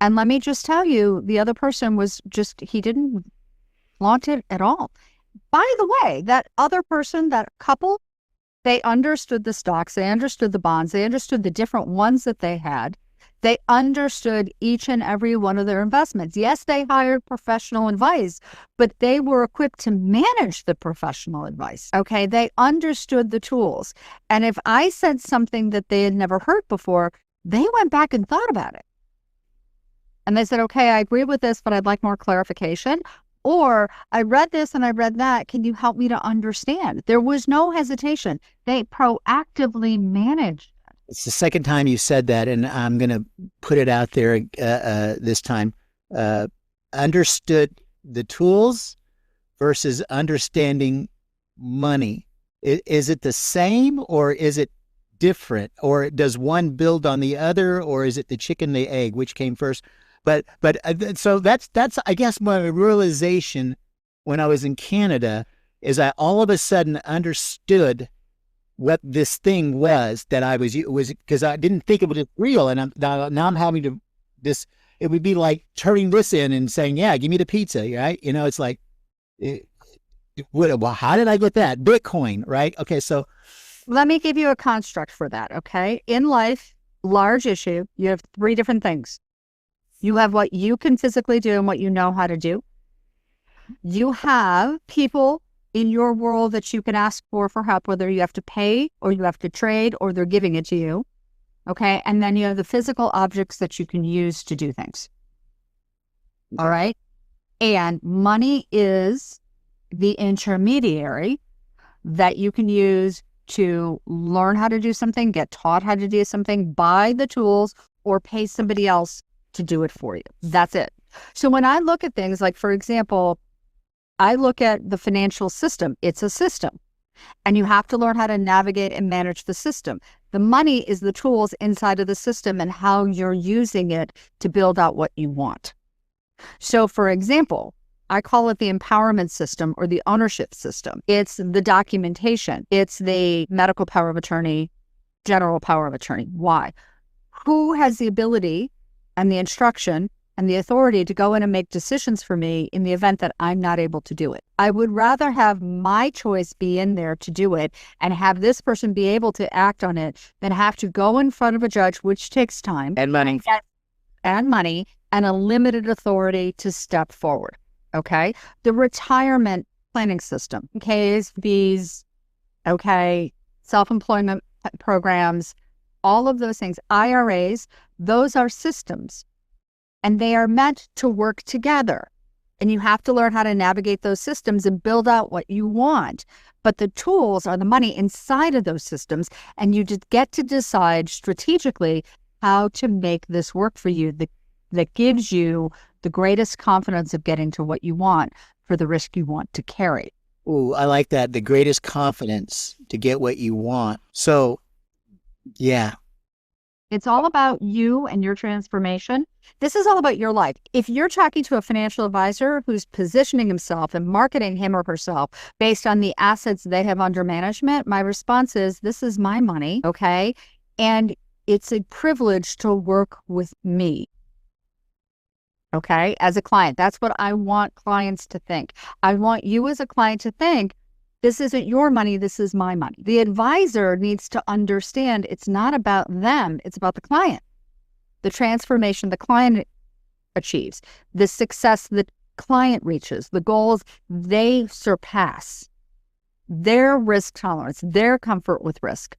And let me just tell you, the other person was just, he didn't flaunt it at all. By the way, that other person, that couple, they understood the stocks, they understood the bonds, they understood the different ones that they had. They understood each and every one of their investments. Yes, they hired professional advice, but they were equipped to manage the professional advice. Okay, they understood the tools. And if I said something that they had never heard before, they went back and thought about it. And they said, okay, I agree with this, but I'd like more clarification. Or I read this and I read that. Can you help me to understand? There was no hesitation. They proactively managed. It's the second time you said that, and I'm going to put it out there this time. Understood the tools versus understanding money. Is it the same or is it different? Or does one build on the other, or is it the chicken, the egg? Which came first? But so that's I guess my realization when I was in Canada is I all of a sudden understood what this thing was that I was because I didn't think it was real. And now I'm having to this. It would be like turning this in and saying, yeah, give me the pizza. Right. It's like, well, how did I get that? Bitcoin. Right. Okay. So let me give you a construct for that. Okay. In life, large issue, you have three different things. You have what you can physically do and what you know how to do. You have people in your world that you can ask for help, whether you have to pay or you have to trade or they're giving it to you. Okay. And then you have the physical objects that you can use to do things. All right. And money is the intermediary that you can use to learn how to do something, get taught how to do something, buy the tools, or pay somebody else to do it for you. That's it. So when I look at things like, for example, I look at the financial system. It's a system, and you have to learn how to navigate and manage the system. The money is the tools inside of the system and how you're using it to build out what you want. So, for example, I call it the empowerment system or the ownership system. It's the documentation. It's the medical power of attorney, general power of attorney. Why? Who has the ability and the instruction and the authority to go in and make decisions for me in the event that I'm not able to do it? I would rather have my choice be in there to do it and have this person be able to act on it than have to go in front of a judge, which takes time and money and a limited authority to step forward. Okay. The retirement planning system, KSBs, okay, self-employment programs, all of those things, IRAs, those are systems and they are meant to work together. And you have to learn how to navigate those systems and build out what you want. But the tools are the money inside of those systems. And you just get to decide strategically how to make this work for you that gives you the greatest confidence of getting to what you want for the risk you want to carry. Oh, I like that. The greatest confidence to get what you want. So, yeah. It's all about you and your transformation. This is all about your life. If you're talking to a financial advisor who's positioning himself and marketing him or herself based on the assets they have under management, my response is, this is my money, okay? And it's a privilege to work with me. Okay, as a client, that's what I want clients to think. I want you as a client to think, this isn't your money, this is my money. The advisor needs to understand it's not about them, it's about the client. The transformation the client achieves, the success the client reaches, the goals they surpass, their risk tolerance, their comfort with risk.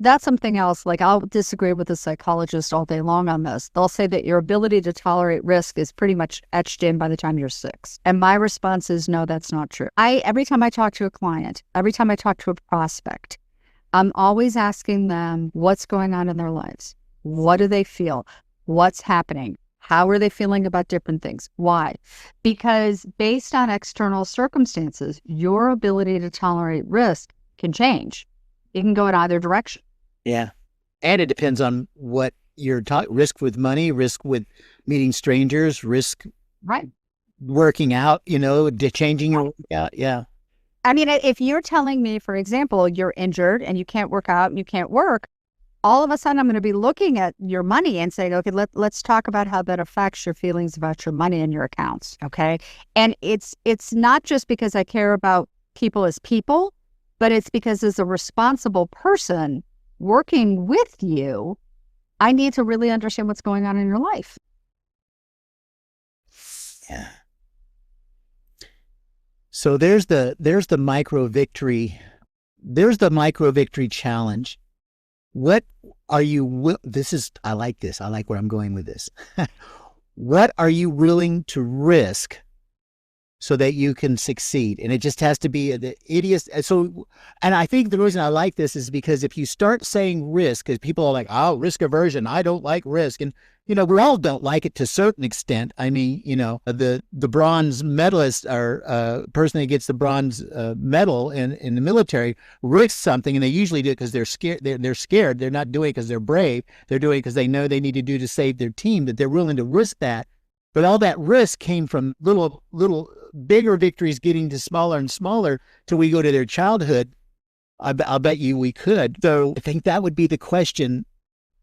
That's something else. Like, I'll disagree with a psychologist all day long on this. They'll say that your ability to tolerate risk is pretty much etched in by the time you're 6. And my response is, no, that's not true. Every time I talk to a client, every time I talk to a prospect, I'm always asking them what's going on in their lives. What do they feel? What's happening? How are they feeling about different things? Why? Because based on external circumstances, your ability to tolerate risk can change. It can go in either direction. Yeah. And it depends on what you're talking, risk with money, risk with meeting strangers, risk right, working out, changing your workout. Yeah. I mean, if you're telling me, for example, you're injured and you can't work out and you can't work, all of a sudden I'm going to be looking at your money and saying, okay, let's talk about how that affects your feelings about your money and your accounts. Okay. And it's not just because I care about people as people, but it's because as a responsible person working with you, I need to really understand what's going on in your life. Yeah. So there's the micro victory. There's the micro victory challenge. What are you, I like this. I like where I'm going with this. What are you willing to risk so that you can succeed? And it just has to be the idiot. So, and I think the reason I like this is because if you start saying risk, because people are like, oh, risk aversion, I don't like risk. And, we all don't like it to a certain extent. I mean, the bronze medalist or person that gets the bronze medal in the military risks something, and they usually do it because they're scared. They're scared. They're not doing it because they're brave. They're doing it because they know they need to do to save their team, that they're willing to risk that. But all that risk came from little bigger victories getting to smaller and smaller till we go to their childhood. I'll bet you we could. So I think that would be the question.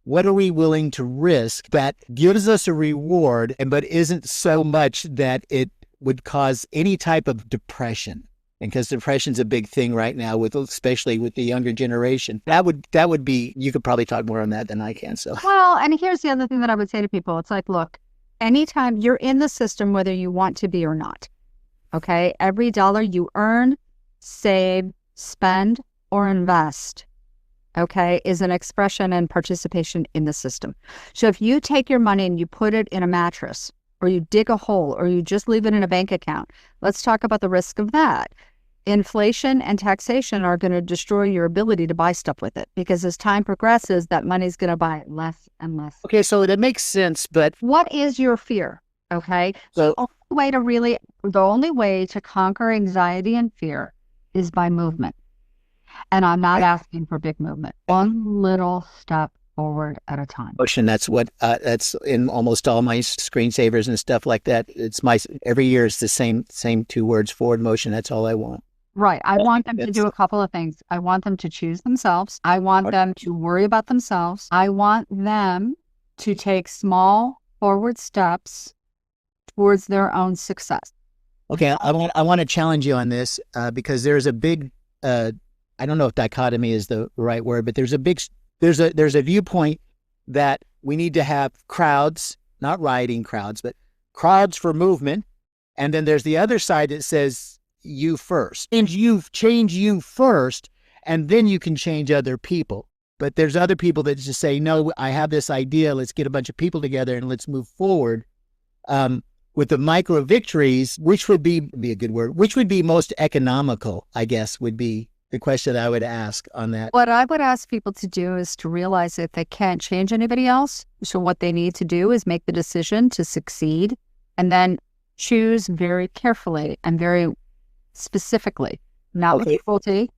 What are we willing to risk that gives us a reward, but isn't so much that it would cause any type of depression? And because depression's a big thing right now, especially with the younger generation. That would be, you could probably talk more on that than I can. So Well, and here's the other thing that I would say to people. It's like, look, anytime you're in the system, whether you want to be or not, okay, every dollar you earn, save, spend, or invest, okay, is an expression and participation in the system. So if you take your money and you put it in a mattress, or you dig a hole, or you just leave it in a bank account, let's talk about the risk of that. Inflation and taxation are going to destroy your ability to buy stuff with it, because as time progresses, that money's going to buy it less and less. okay, so that makes sense, but What is your fear? Okay. So The only way to conquer anxiety and fear is by movement. And I'm not asking for big movement. One little step forward at a time. motion, that's that's in almost all my screensavers and stuff like that. It's every year it's the same 2 words, forward motion. That's all I want. Right. I want them to do a couple of things. I want them to choose themselves. I want them to worry about themselves. I want them to take small forward steps towards their own success. Okay, I want to challenge you on this because there's a big, I don't know if dichotomy is the right word, but there's a viewpoint that we need to have crowds, not rioting crowds, but crowds for movement. And then there's the other side that says you first. Change you first, and then you can change other people. But there's other people that just say, no, I have this idea. Let's get a bunch of people together and let's move forward. With the micro victories, which would be a good word, which would be most economical, I guess, would be the question I would ask on that. What I would ask people to do is to realize that they can't change anybody else. So what they need to do is make the decision to succeed, and then choose very carefully and very specifically, not with cruelty,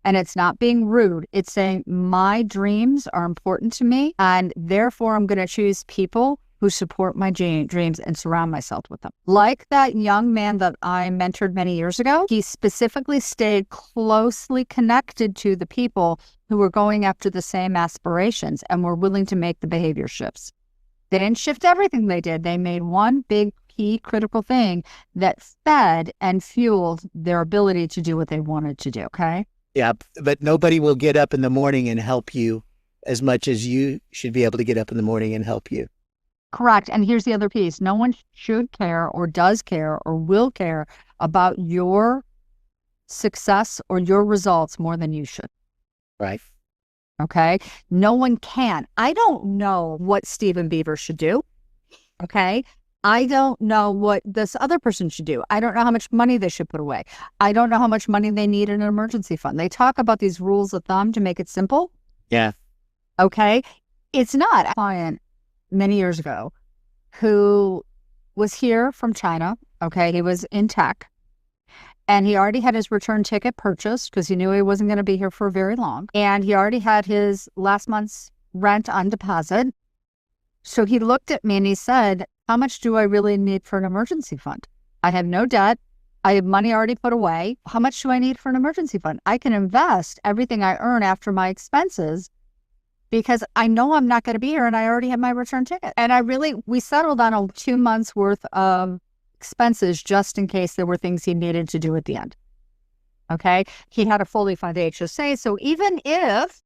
and it's not being rude. It's saying my dreams are important to me, and therefore I'm going to choose people who support my dreams and surround myself with them. Like that young man that I mentored many years ago, he specifically stayed closely connected to the people who were going after the same aspirations and were willing to make the behavior shifts. They didn't shift everything they did. They made one big key critical thing that fed and fueled their ability to do what they wanted to do, okay? Yeah, but nobody will get up in the morning and help you as much as you should be able to get up in the morning and help you. Correct. And here's the other piece. No one should care or does care or will care about your success or your results more than you should. Right. Okay. No one can. I don't know what Stephen Beaver should do. Okay. I don't know what this other person should do. I don't know how much money they should put away. I don't know how much money they need in an emergency fund. They talk about these rules of thumb to make it simple. Yeah. Okay. It's not. A client many years ago who was here from China. Okay. He was in tech, and he already had his return ticket purchased because he knew he wasn't going to be here for very long. And he already had his last month's rent on deposit. So he looked at me and he said, how much do I really need for an emergency fund? I have no debt. I have money already put away. How much do I need for an emergency fund? I can invest everything I earn after my expenses because I know I'm not going to be here and I already have my return ticket. And we settled on a 2 months worth of expenses just in case there were things he needed to do at the end. Okay. He had a fully funded HSA. So even if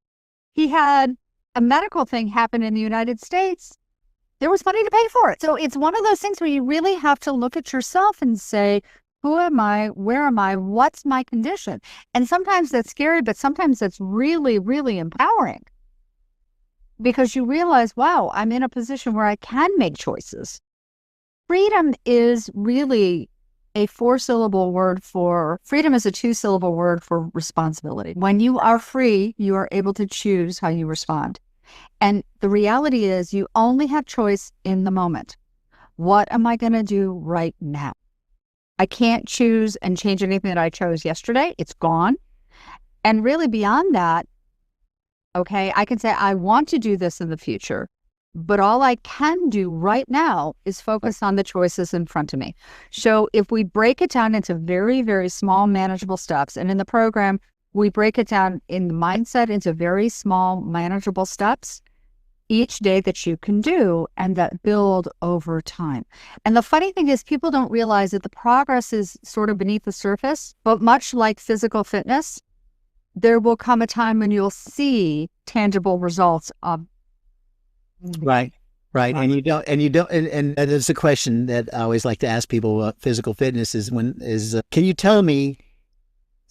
he had a medical thing happen in the United States, there was money to pay for it. So it's one of those things where you really have to look at yourself and say, who am I? Where am I? What's my condition? And sometimes that's scary, but sometimes that's really, really empowering. Because you realize, wow, I'm in a position where I can make choices. Freedom is really a 4-syllable word freedom is a 2-syllable word for responsibility. When you are free, you are able to choose how you respond. And the reality is you only have choice in the moment. What am I going to do right now? I can't choose and change anything that I chose yesterday. It's gone. And really beyond that, okay, I can say, I want to do this in the future, but all I can do right now is focus on the choices in front of me. So if we break it down into very, very small, manageable steps, and in the program, we break it down in the mindset into very small, manageable steps each day that you can do and that build over time. And the funny thing is, people don't realize that the progress is sort of beneath the surface, but much like physical fitness, there will come a time when you'll see tangible results of. Right. Right. And there's a question that I always like to ask people about physical fitness can you tell me,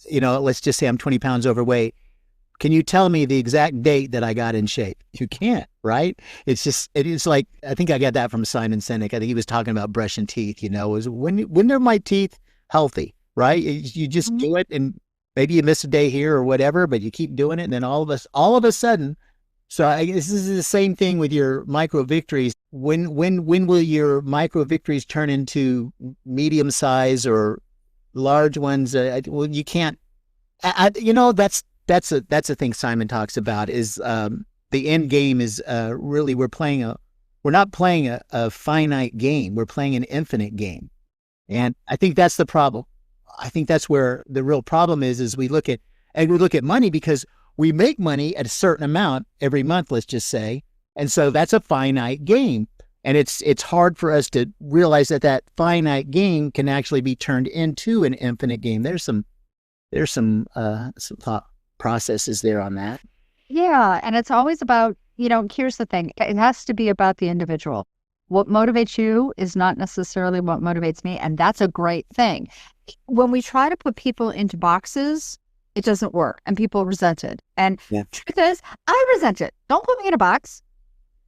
let's just say I'm 20 pounds overweight. Can you tell me the exact date that I got in shape? You can't, right? It's like, I think I got that from Simon Sinek. I think he was talking about brushing teeth, was when are my teeth healthy, right? You just do it, and maybe you miss a day here or whatever, but you keep doing it. And then all of a sudden, so I guess this is the same thing with your micro victories. When will your micro victories turn into medium size or large ones? Well, you can't, that's a thing Simon talks about is the end game is really we're not playing a finite game. We're playing an infinite game. And I think that's the problem. I think that's where the real problem is we look at money because we make money at a certain amount every month, let's just say. And so that's a finite game. And it's hard for us to realize that finite game can actually be turned into an infinite game. There's some thought processes there on that. Yeah. And it's always about, here's the thing. It has to be about the individual. What motivates you is not necessarily what motivates me. And that's a great thing. When we try to put people into boxes, it doesn't work and people resent it. And truth is, I resent it. Don't put me in a box.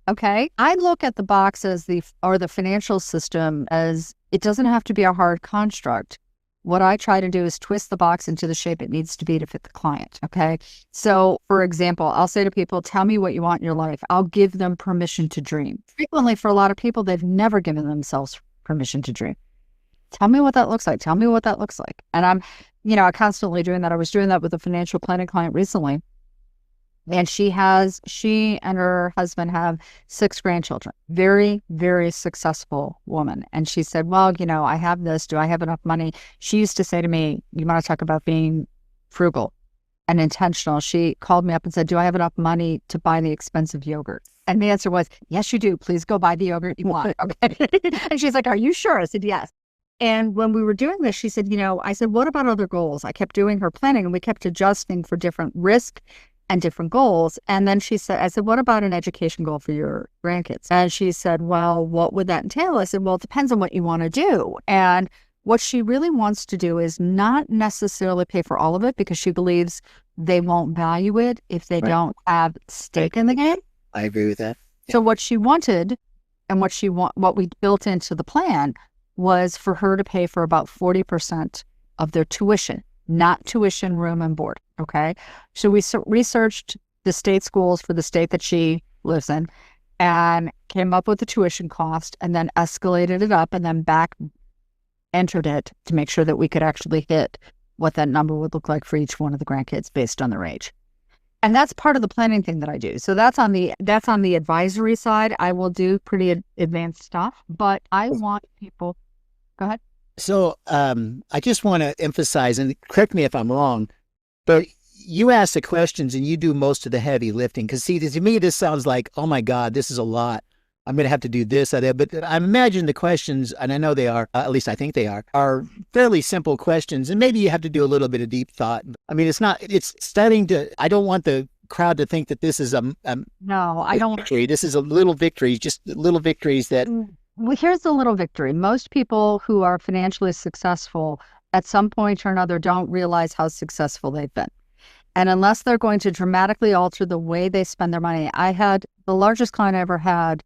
Okay. I look at the box as the financial system as it doesn't have to be a hard construct. What I try to do is twist the box into the shape it needs to be to fit the client. Okay. So for example, I'll say to people, tell me what you want in your life. I'll give them permission to dream. Frequently for a lot of people, they've never given themselves permission to dream. Tell me what that looks like. Tell me what that looks like. And I'm constantly doing that. I was doing that with a financial planning client recently. And she and her husband have 6 grandchildren. Very, very successful woman. And she said, well, I have this. Do I have enough money? She used to say to me, you want to talk about being frugal and intentional. She called me up and said, do I have enough money to buy the expensive yogurt? And the answer was, yes, you do. Please go buy the yogurt you want. Okay. And she's like, are you sure? I said, yes. And when we were doing this, she said, I said, what about other goals? I kept doing her planning and we kept adjusting for different risk and different goals. And then I said, what about an education goal for your grandkids? And she said, well, what would that entail? I said, well, it depends on what you want to do. And what she really wants to do is not necessarily pay for all of it because she believes they won't value it if they don't have stake in the game. I agree with that. So what she wanted and what we built into the plan was for her to pay for about 40% of their tuition, not tuition, room, and board. Okay. So we researched the state schools for the state that she lives in and came up with the tuition cost and then escalated it up and then back entered it to make sure that we could actually hit what that number would look like for each one of the grandkids based on their age. And that's part of the planning thing that I do. So that's on the advisory side. I will do pretty advanced stuff, but I want people. Go ahead. So I just want to emphasize, and correct me if I'm wrong, but you ask the questions and you do most of the heavy lifting. Because see, to me, this sounds like, oh my God, this is a lot. I'm going to have to do this or that. But I imagine the questions, and I know they are, at least I think they are fairly simple questions. And maybe you have to do a little bit of deep thought. I mean, it's studying I don't want the crowd to think that this is no, I don't. Victory. This is a little victory, just little victories that. Well, here's the little victory. Most people who are financially successful at some point or another don't realize how successful they've been. And unless they're going to dramatically alter the way they spend their money, I had the largest client I ever had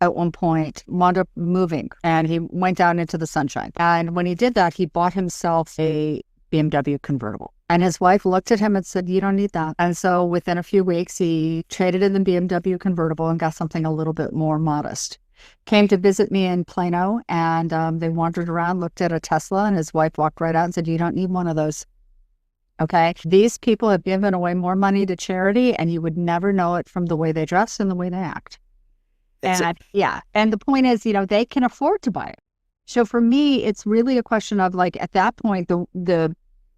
at one point wound up moving and he went down into the sunshine. And when he did that, he bought himself a BMW convertible. And his wife looked at him and said, you don't need that. And so within a few weeks, he traded in the BMW convertible and got something a little bit more modest. Came to visit me in Plano and they wandered around, looked at a Tesla, and his wife walked right out and said, you don't need one of those. Okay. These people have given away more money to charity and you would never know it from the way they dress and the way they act. And the point is, they can afford to buy it. So for me, it's really a question of like, at that point, the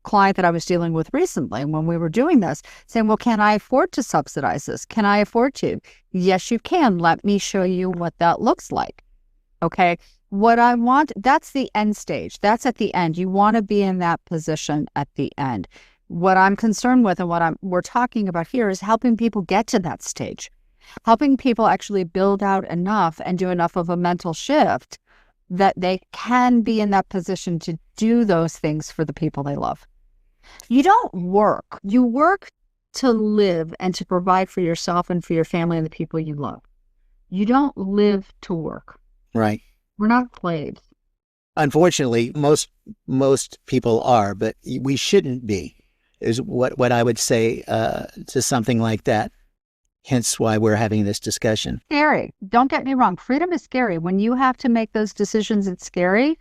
client that I was dealing with recently when we were doing this, saying, well, can I afford to subsidize this? Can I afford to? Yes, you can. Let me show you what that looks like. Okay. What I want, that's the end stage. That's at the end. You want to be in that position at the end. What I'm concerned with and what we're talking about here is helping people get to that stage, helping people actually build out enough and do enough of a mental shift that they can be in that position to do those things for the people they love. You don't work. You work to live and to provide for yourself and for your family and the people you love. You don't live to work. Right. We're not slaves. Unfortunately, most people are, but we shouldn't be, is what I would say to something like that. Hence why we're having this discussion. Scary. Don't get me wrong. Freedom is scary. When you have to make those decisions, it's scary.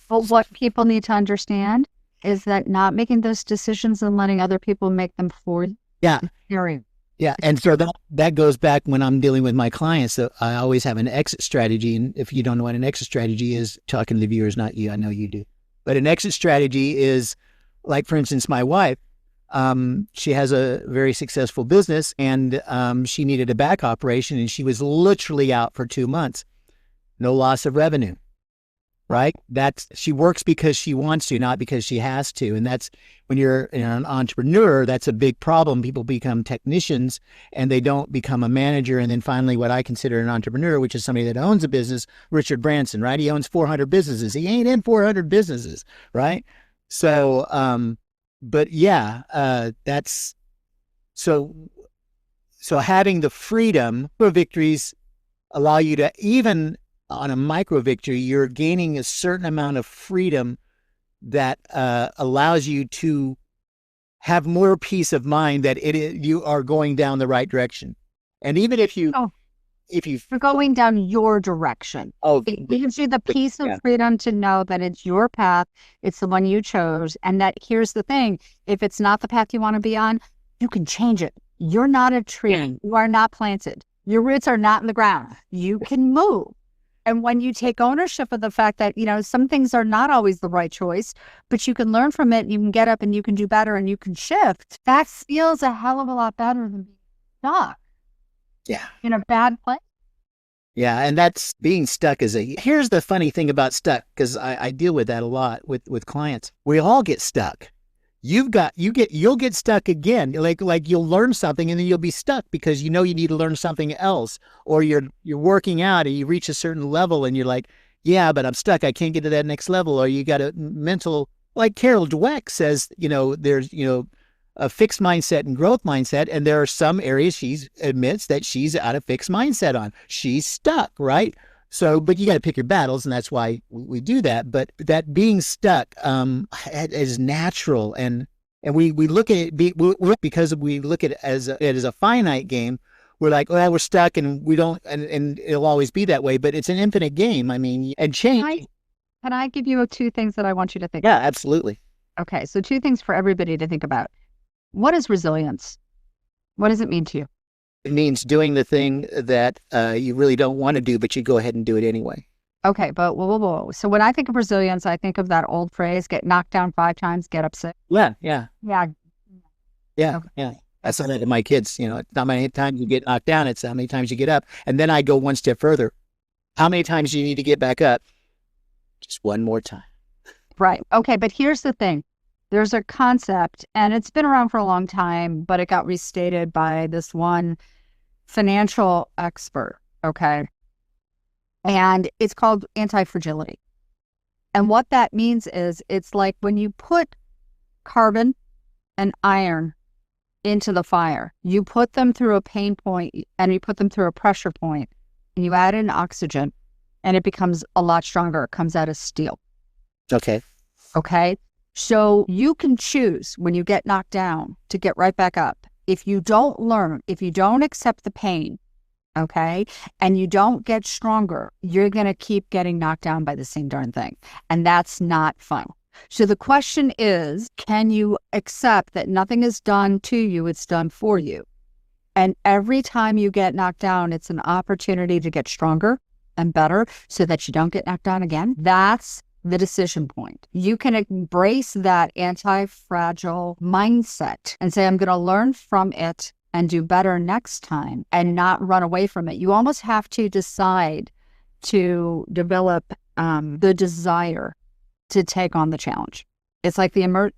But what people need to understand is that not making those decisions and letting other people make them for you is scary. Yeah. And so that goes back when I'm dealing with my clients. So I always have an exit strategy. And if you don't know what an exit strategy is, talking to the viewers, not you, I know you do. But an exit strategy is, like, for instance, my wife, she has a very successful business, and she needed a back operation, and she was literally out for 2 months. No loss of revenue, right? She works because she wants to, not because she has to. And that's when you're an entrepreneur, that's a big problem. People become technicians and they don't become a manager. And then finally, what I consider an entrepreneur, which is somebody that owns a business, Richard Branson, right? He owns 400 businesses. He ain't in 400 businesses, right? So, but yeah, that's so having the freedom for victories allow you to, even on a micro victory, you're gaining a certain amount of freedom that allows you to have more peace of mind that you are going down the right direction. And even if you're going down your direction, it gives you the peace of freedom to know that it's your path, it's the one you chose, and that here's the thing: if it's not the path you want to be on, you can change it. You're not a tree. You are not planted. Your roots are not in the ground. You can move. And when you take ownership of the fact that, some things are not always the right choice, but you can learn from it, and you can get up and you can do better and you can shift, that feels a hell of a lot better than being stuck. Yeah. In a bad place. Yeah. And that's being stuck here's the funny thing about stuck, because I deal with that a lot with clients. We all get stuck. You'll get stuck again. Like you'll learn something and then you'll be stuck because you need to learn something else, or you're working out and you reach a certain level and you're like, yeah, but I'm stuck. I can't get to that next level. Or you got a mental, like Carol Dweck says, there's, a fixed mindset and growth mindset. And there are some areas she admits that she's out of fixed mindset on. She's stuck, right? So, but you got to pick your battles, and that's why we do that. But that being stuck is natural, and we look at it because we look at it as a finite game. We're like, well, we're stuck, and we don't, and it'll always be that way. But it's an infinite game. I mean, and change. Can I give you 2 things that I want you to think? Yeah, absolutely. Okay, so 2 things for everybody to think about. What is resilience? What does it mean to you? It means doing the thing that you really don't want to do, but you go ahead and do it anyway. Okay, but whoa. So when I think of resilience, I think of that old phrase, get knocked down 5 times, get up 6. Yeah. Okay. Yeah. I said that to my kids. It's not how many times you get knocked down, it's how many times you get up. And then I go one step further. How many times do you need to get back up? Just one more time. Right. Okay, but here's the thing. There's a concept, and it's been around for a long time, but it got restated by this one financial expert, okay? And it's called anti-fragility. And what that means is it's like when you put carbon and iron into the fire, you put them through a pain point and you put them through a pressure point, and you add in oxygen, and it becomes a lot stronger. It comes out of steel. Okay. So you can choose when you get knocked down to get right back up. If you don't learn, if you don't accept the pain, okay, and you don't get stronger, you're going to keep getting knocked down by the same darn thing. And that's not fun. So the question is, can you accept that nothing is done to you, it's done for you? And every time you get knocked down, it's an opportunity to get stronger and better so that you don't get knocked down again. That's the decision point. You can embrace that anti-fragile mindset and say, I'm going to learn from it and do better next time and not run away from it. You almost have to decide to develop the desire to take on the challenge. It's like where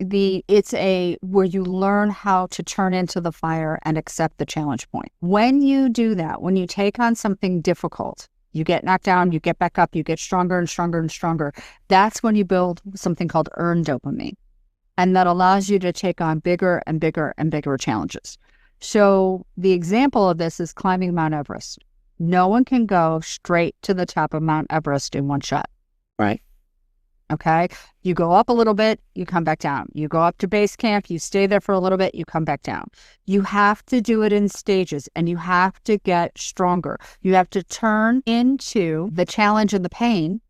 you learn how to turn into the fire and accept the challenge point. When you do that, when you take on something difficult, you get knocked down, you get back up, you get stronger and stronger and stronger. That's when you build something called earned dopamine. And that allows you to take on bigger and bigger and bigger challenges. So the example of this is climbing Mount Everest. No one can go straight to the top of Mount Everest in one shot. Right. Okay. You go up a little bit, you come back down. You go up to base camp, you stay there for a little bit, you come back down. You have to do it in stages and you have to get stronger. You have to turn into the challenge and the pain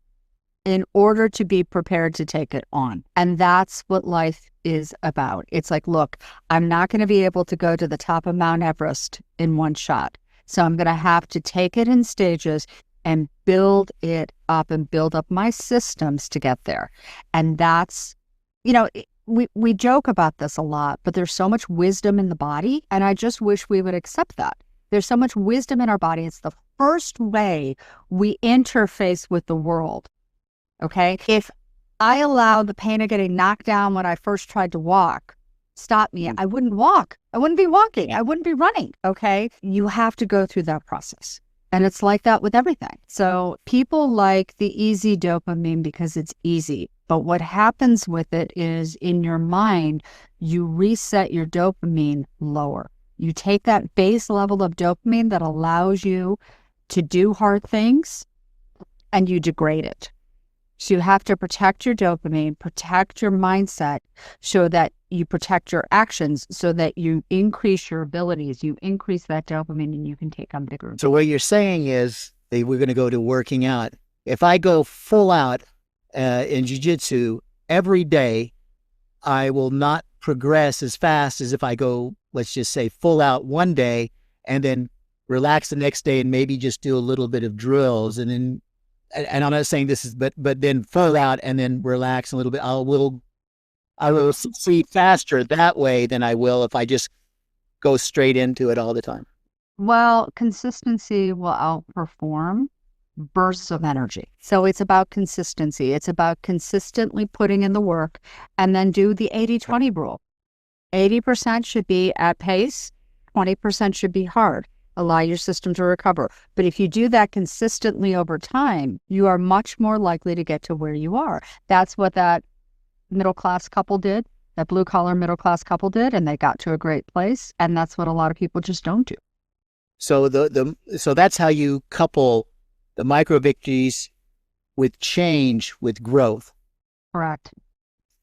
in order to be prepared to take it on. And that's what life is about. It's like, look, I'm not going to be able to go to the top of Mount Everest in one shot. So I'm going to have to take it in stages and build it up and build up my systems to get there. And that's, we joke about this a lot, but there's so much wisdom in the body. And I just wish we would accept that. There's so much wisdom in our body. It's the first way we interface with the world. Okay. If I allow the pain of getting knocked down when I first tried to walk stop me, I wouldn't walk. I wouldn't be walking. I wouldn't be running. Okay. You have to go through that process. And it's like that with everything. So people like the easy dopamine because it's easy. But what happens with it is in your mind, you reset your dopamine lower. You take that base level of dopamine that allows you to do hard things and you degrade it. So you have to protect your dopamine, protect your mindset so that you protect your actions so that you increase your abilities, you increase that dopamine and you can take on bigger. So what you're saying is that we're going to go to working out. If I go full out in jiu-jitsu every day, I will not progress as fast as if I go, let's just say, full out one day and then relax the next day and maybe just do a little bit of drills and I'm not saying this is, but then full out and then relax a little bit. I will succeed faster that way than I will if I just go straight into it all the time. Well, consistency will outperform bursts of energy. So it's about consistency. It's about consistently putting in the work and then do the 80-20 rule. 80% should be at pace, 20% should be hard. Allow your system to recover. But if you do that consistently over time, you are much more likely to get to where you are. That's what that middle-class couple did, that blue-collar middle-class couple did, and they got to a great place. And that's what a lot of people just don't do. So so that's how you couple the micro victories with change, with growth. Correct.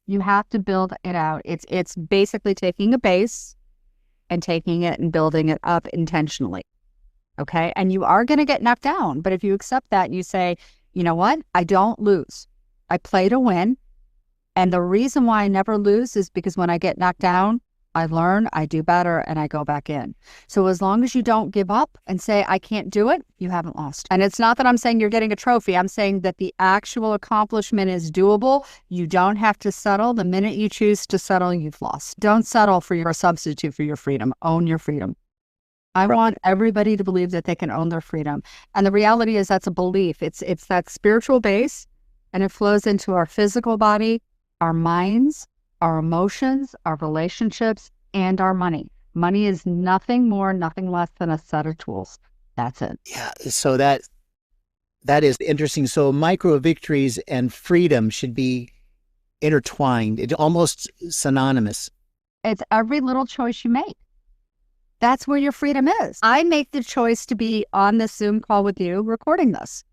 You have to build it out. It's basically taking a base and taking it and building it up intentionally. Okay. And you are going to get knocked down. But if you accept that, you say, you know what? I don't lose. I play to win. And the reason why I never lose is because when I get knocked down, I learn, I do better, and I go back in. So as long as you don't give up and say, I can't do it, you haven't lost. And it's not that I'm saying you're getting a trophy. I'm saying that the actual accomplishment is doable. You don't have to settle. The minute you choose to settle, you've lost. Don't settle for your substitute for your freedom. Own your freedom. I want everybody to believe that they can own their freedom. And the reality is that's a belief. It's that spiritual base, and it flows into our physical body, our minds, our emotions, our relationships, and our money. Money is nothing more, nothing less than a set of tools. That's it. Yeah. So that is interesting. So micro victories and freedom should be intertwined. It's almost synonymous. It's every little choice you make. That's where your freedom is. I make the choice to be on this Zoom call with you recording this.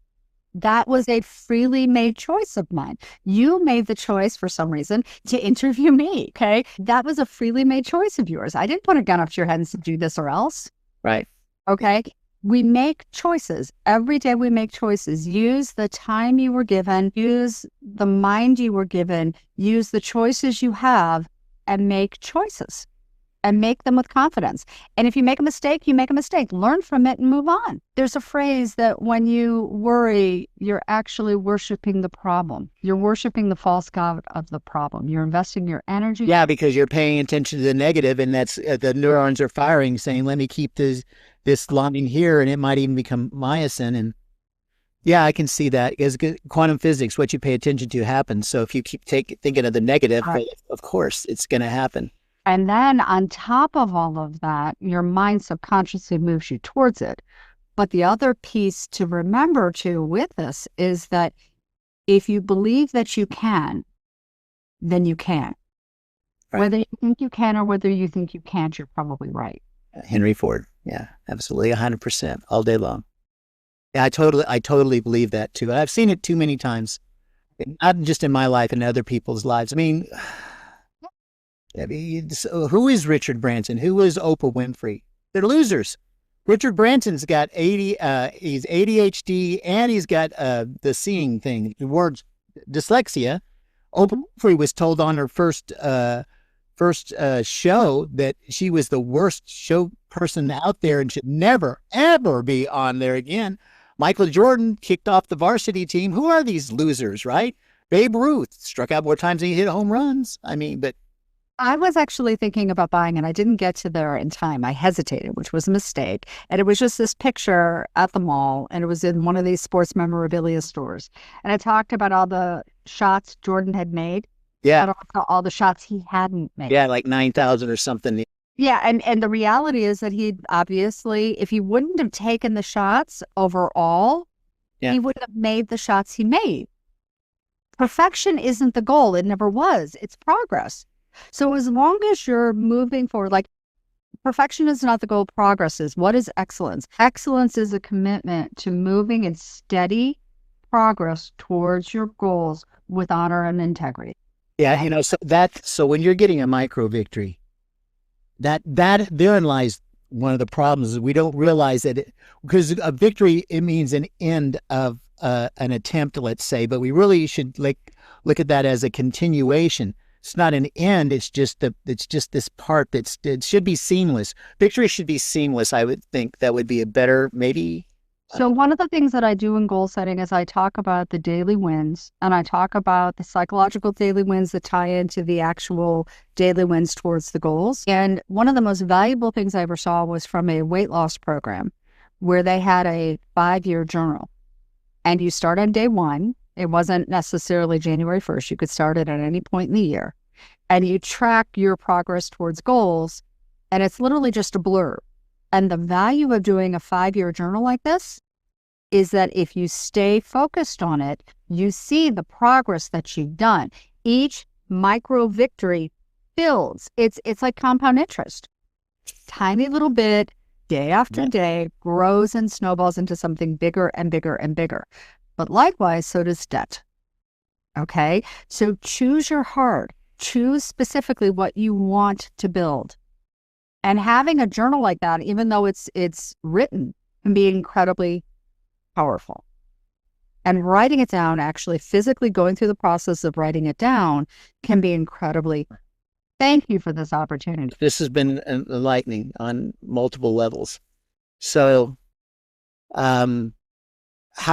That was a freely made choice of mine. You made the choice for some reason to interview me, okay? That was a freely made choice of yours. I didn't put a gun up to your head and say, do this or else. Right. Okay? We make choices. Every day we make choices. Use the time you were given. Use the mind you were given. Use the choices you have and make choices. and make them with confidence. And if you make a mistake, you make a mistake. Learn from it and move on. There's a phrase that when you worry, you're actually worshiping the problem. You're worshiping the false god of the problem. You're investing your energy. Yeah, because you're paying attention to the negative, and that's the neurons are firing, saying, "Let me keep this longing here," and it might even become myosin. And yeah, I can see that. As quantum physics, what you pay attention to happens. So if you keep thinking of the negative, Right. of course, it's going to happen. And then on top of all of that, your mind subconsciously moves you towards it. But the other piece to remember too with this is that if you believe that you can, then you can. Right. Whether you think you can or whether you think you can't, you're probably right. Henry Ford. Yeah, absolutely. 100% all day long. Yeah, I totally believe that too. I've seen it too many times, not just in my life, in other people's lives. I mean, who is Richard Branson? Who is Oprah Winfrey? They're losers. Richard Branson's got he's ADHD, and he's got the seeing thing, the words dyslexia. Oprah Winfrey was told on her first show that she was the worst show person out there and should never, ever be on there again. Michael Jordan kicked off the varsity team. Who are these losers, right? Babe Ruth struck out more times than he hit home runs. I mean, but I was actually thinking about buying it. I didn't get to there in time. I hesitated, which was a mistake. And it was just this picture at the mall, and it was in one of these sports memorabilia stores. And it talked about all the shots Jordan had made. yeah, And also all the shots he hadn't made. yeah, like 9,000 or something. Yeah, and the reality is that he obviously, if he wouldn't have taken the shots overall, Yeah. he wouldn't have made the shots he made. Perfection isn't the goal. It never was. It's progress. So as long as you're moving forward, like perfection is not the goal, progress is. What is excellence? Excellence is a commitment to moving in steady progress towards your goals with honor and integrity. Yeah, so when you're getting a micro victory, that therein lies one of the problems is we don't realize that because a victory, it means an end of an attempt, let's say, but we really should look at that as a continuation. It's not an end. It's just this part it should be seamless. Victory should be seamless. I would think that would be a better maybe. So one of the things that I do in goal setting is I talk about the daily wins, and I talk about the psychological daily wins that tie into the actual daily wins towards the goals. And one of the most valuable things I ever saw was from a weight loss program where they had a 5-year journal. And you start on day 1. It wasn't necessarily January 1st. You could start it at any point in the year. And you track your progress towards goals, and it's literally just a blurb. And the value of doing a 5-year journal like this is that if you stay focused on it, you see the progress that you've done. Each micro victory builds. It's like compound interest. Tiny little bit, day after day, grows and snowballs into something bigger and bigger and bigger. But likewise, so does debt. Okay? So choose your heart. Choose specifically what you want to build. And having a journal like that, even though it's written, can be incredibly powerful. And writing it down, actually physically going through the process of writing it down, can be incredibly. Thank you for this opportunity. This has been enlightening on multiple levels. So, how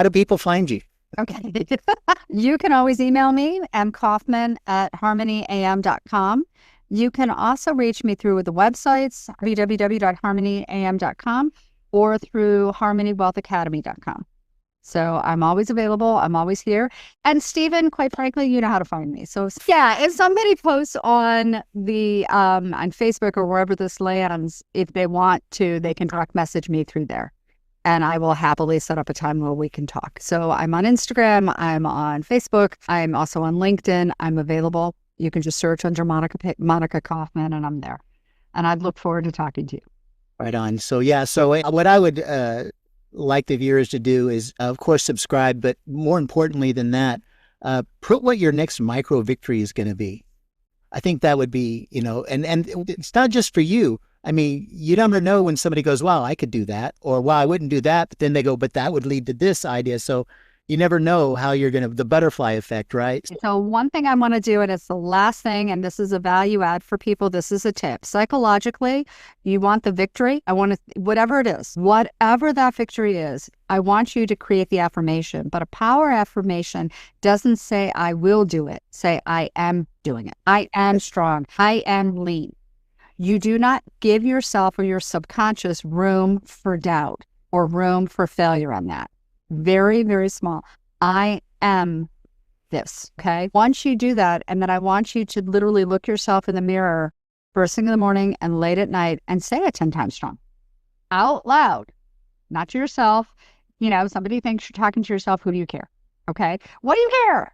do people find you? Okay. You can always email me, mkaufman@harmonyam.com. You can also reach me through the websites, www.harmonyam.com or through harmonywealthacademy.com. So I'm always available. I'm always here. And Stephen, quite frankly, you know how to find me. So yeah, if somebody posts on the on Facebook or wherever this lands, if they want to, they can direct message me through there. And I will happily set up a time where we can talk. So I'm on Instagram. I'm on Facebook. I'm also on LinkedIn. I'm available. You can just search under Monica Kaufman, and I'm there. And I'd look forward to talking to you. Right on. So yeah. So what I would like the viewers to do is, of course, subscribe, but more importantly than that, put what your next micro victory is going to be. I think that would be, and it's not just for you. I mean, you never know when somebody goes, wow, I could do that, or wow, I wouldn't do that. But then they go, but that would lead to this idea. So, you never know how you're going to, the butterfly effect, right? So one thing I want to do, and it's the last thing, and this is a value add for people. This is a tip. Psychologically, you want the victory. I want to, whatever it is, whatever that victory is, I want you to create the affirmation. But a power affirmation doesn't say, I will do it. Say, I am doing it. I am strong. I am lean. You do not give yourself or your subconscious room for doubt or room for failure on that. Very, very small. I am this. Okay. Once you do that, and then I want you to literally look yourself in the mirror first thing in the morning and late at night and say it 10 times strong out loud, not to yourself. You know, somebody thinks you're talking to yourself. Who do you care? Okay. What do you care?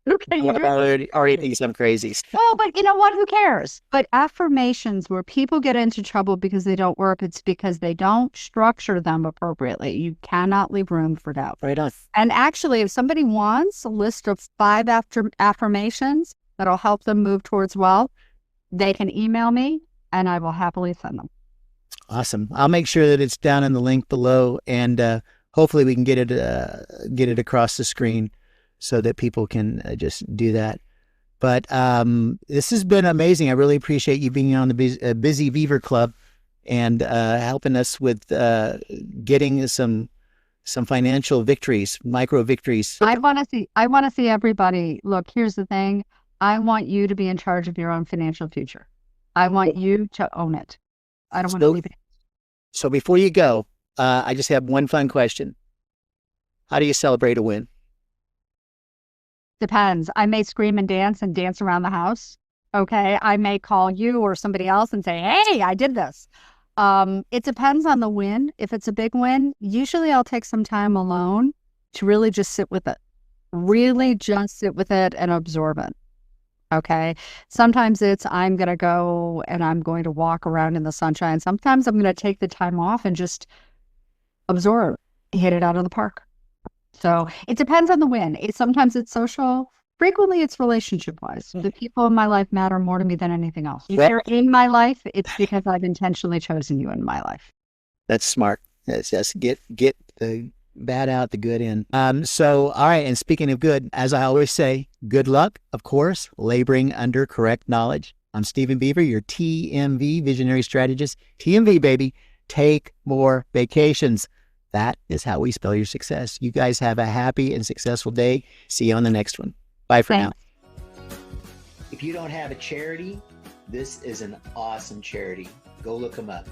Okay. I already think I'm crazy. Oh, but you know what? Who cares? But affirmations where people get into trouble because they don't work, it's because they don't structure them appropriately. You cannot leave room for doubt. Right on. And actually, if somebody wants a list of 5 affirmations that'll help them move towards wealth, they can email me and I will happily send them. Awesome. I'll make sure that it's down in the link below, and hopefully we can get it across the screen so that people can just do that. But this has been amazing. I really appreciate you being on the Busy Beaver Club and helping us with getting some financial victories, micro victories. I want to see everybody. Look, here's the thing. I want you to be in charge of your own financial future. I want you to own it. I don't want to leave it. So before you go, I just have one fun question. How do you celebrate a win? Depends. I may scream and dance around the house. Okay. I may call you or somebody else and say, hey, I did this. It depends on the win. If it's a big win, usually I'll take some time alone to really just sit with it. Really just sit with it and absorb it. Okay. Sometimes it's I'm going to go and I'm going to walk around in the sunshine. Sometimes I'm going to take the time off and just absorb, hit it out of the park. So it depends on the win. Sometimes it's social. Frequently it's relationship-wise. The people in my life matter more to me than anything else. If you're in my life, it's because I've intentionally chosen you in my life. That's smart. That's just get the bad out, the good in. So, all right. And speaking of good, as I always say, good luck, of course, laboring under correct knowledge. I'm Stephen Beaver, your TMV visionary strategist. TMV, baby, take more vacations. That is how we spell your success. You guys have a happy and successful day. See you on the next one. Bye for now. If you don't have a charity, this is an awesome charity. Go look them up.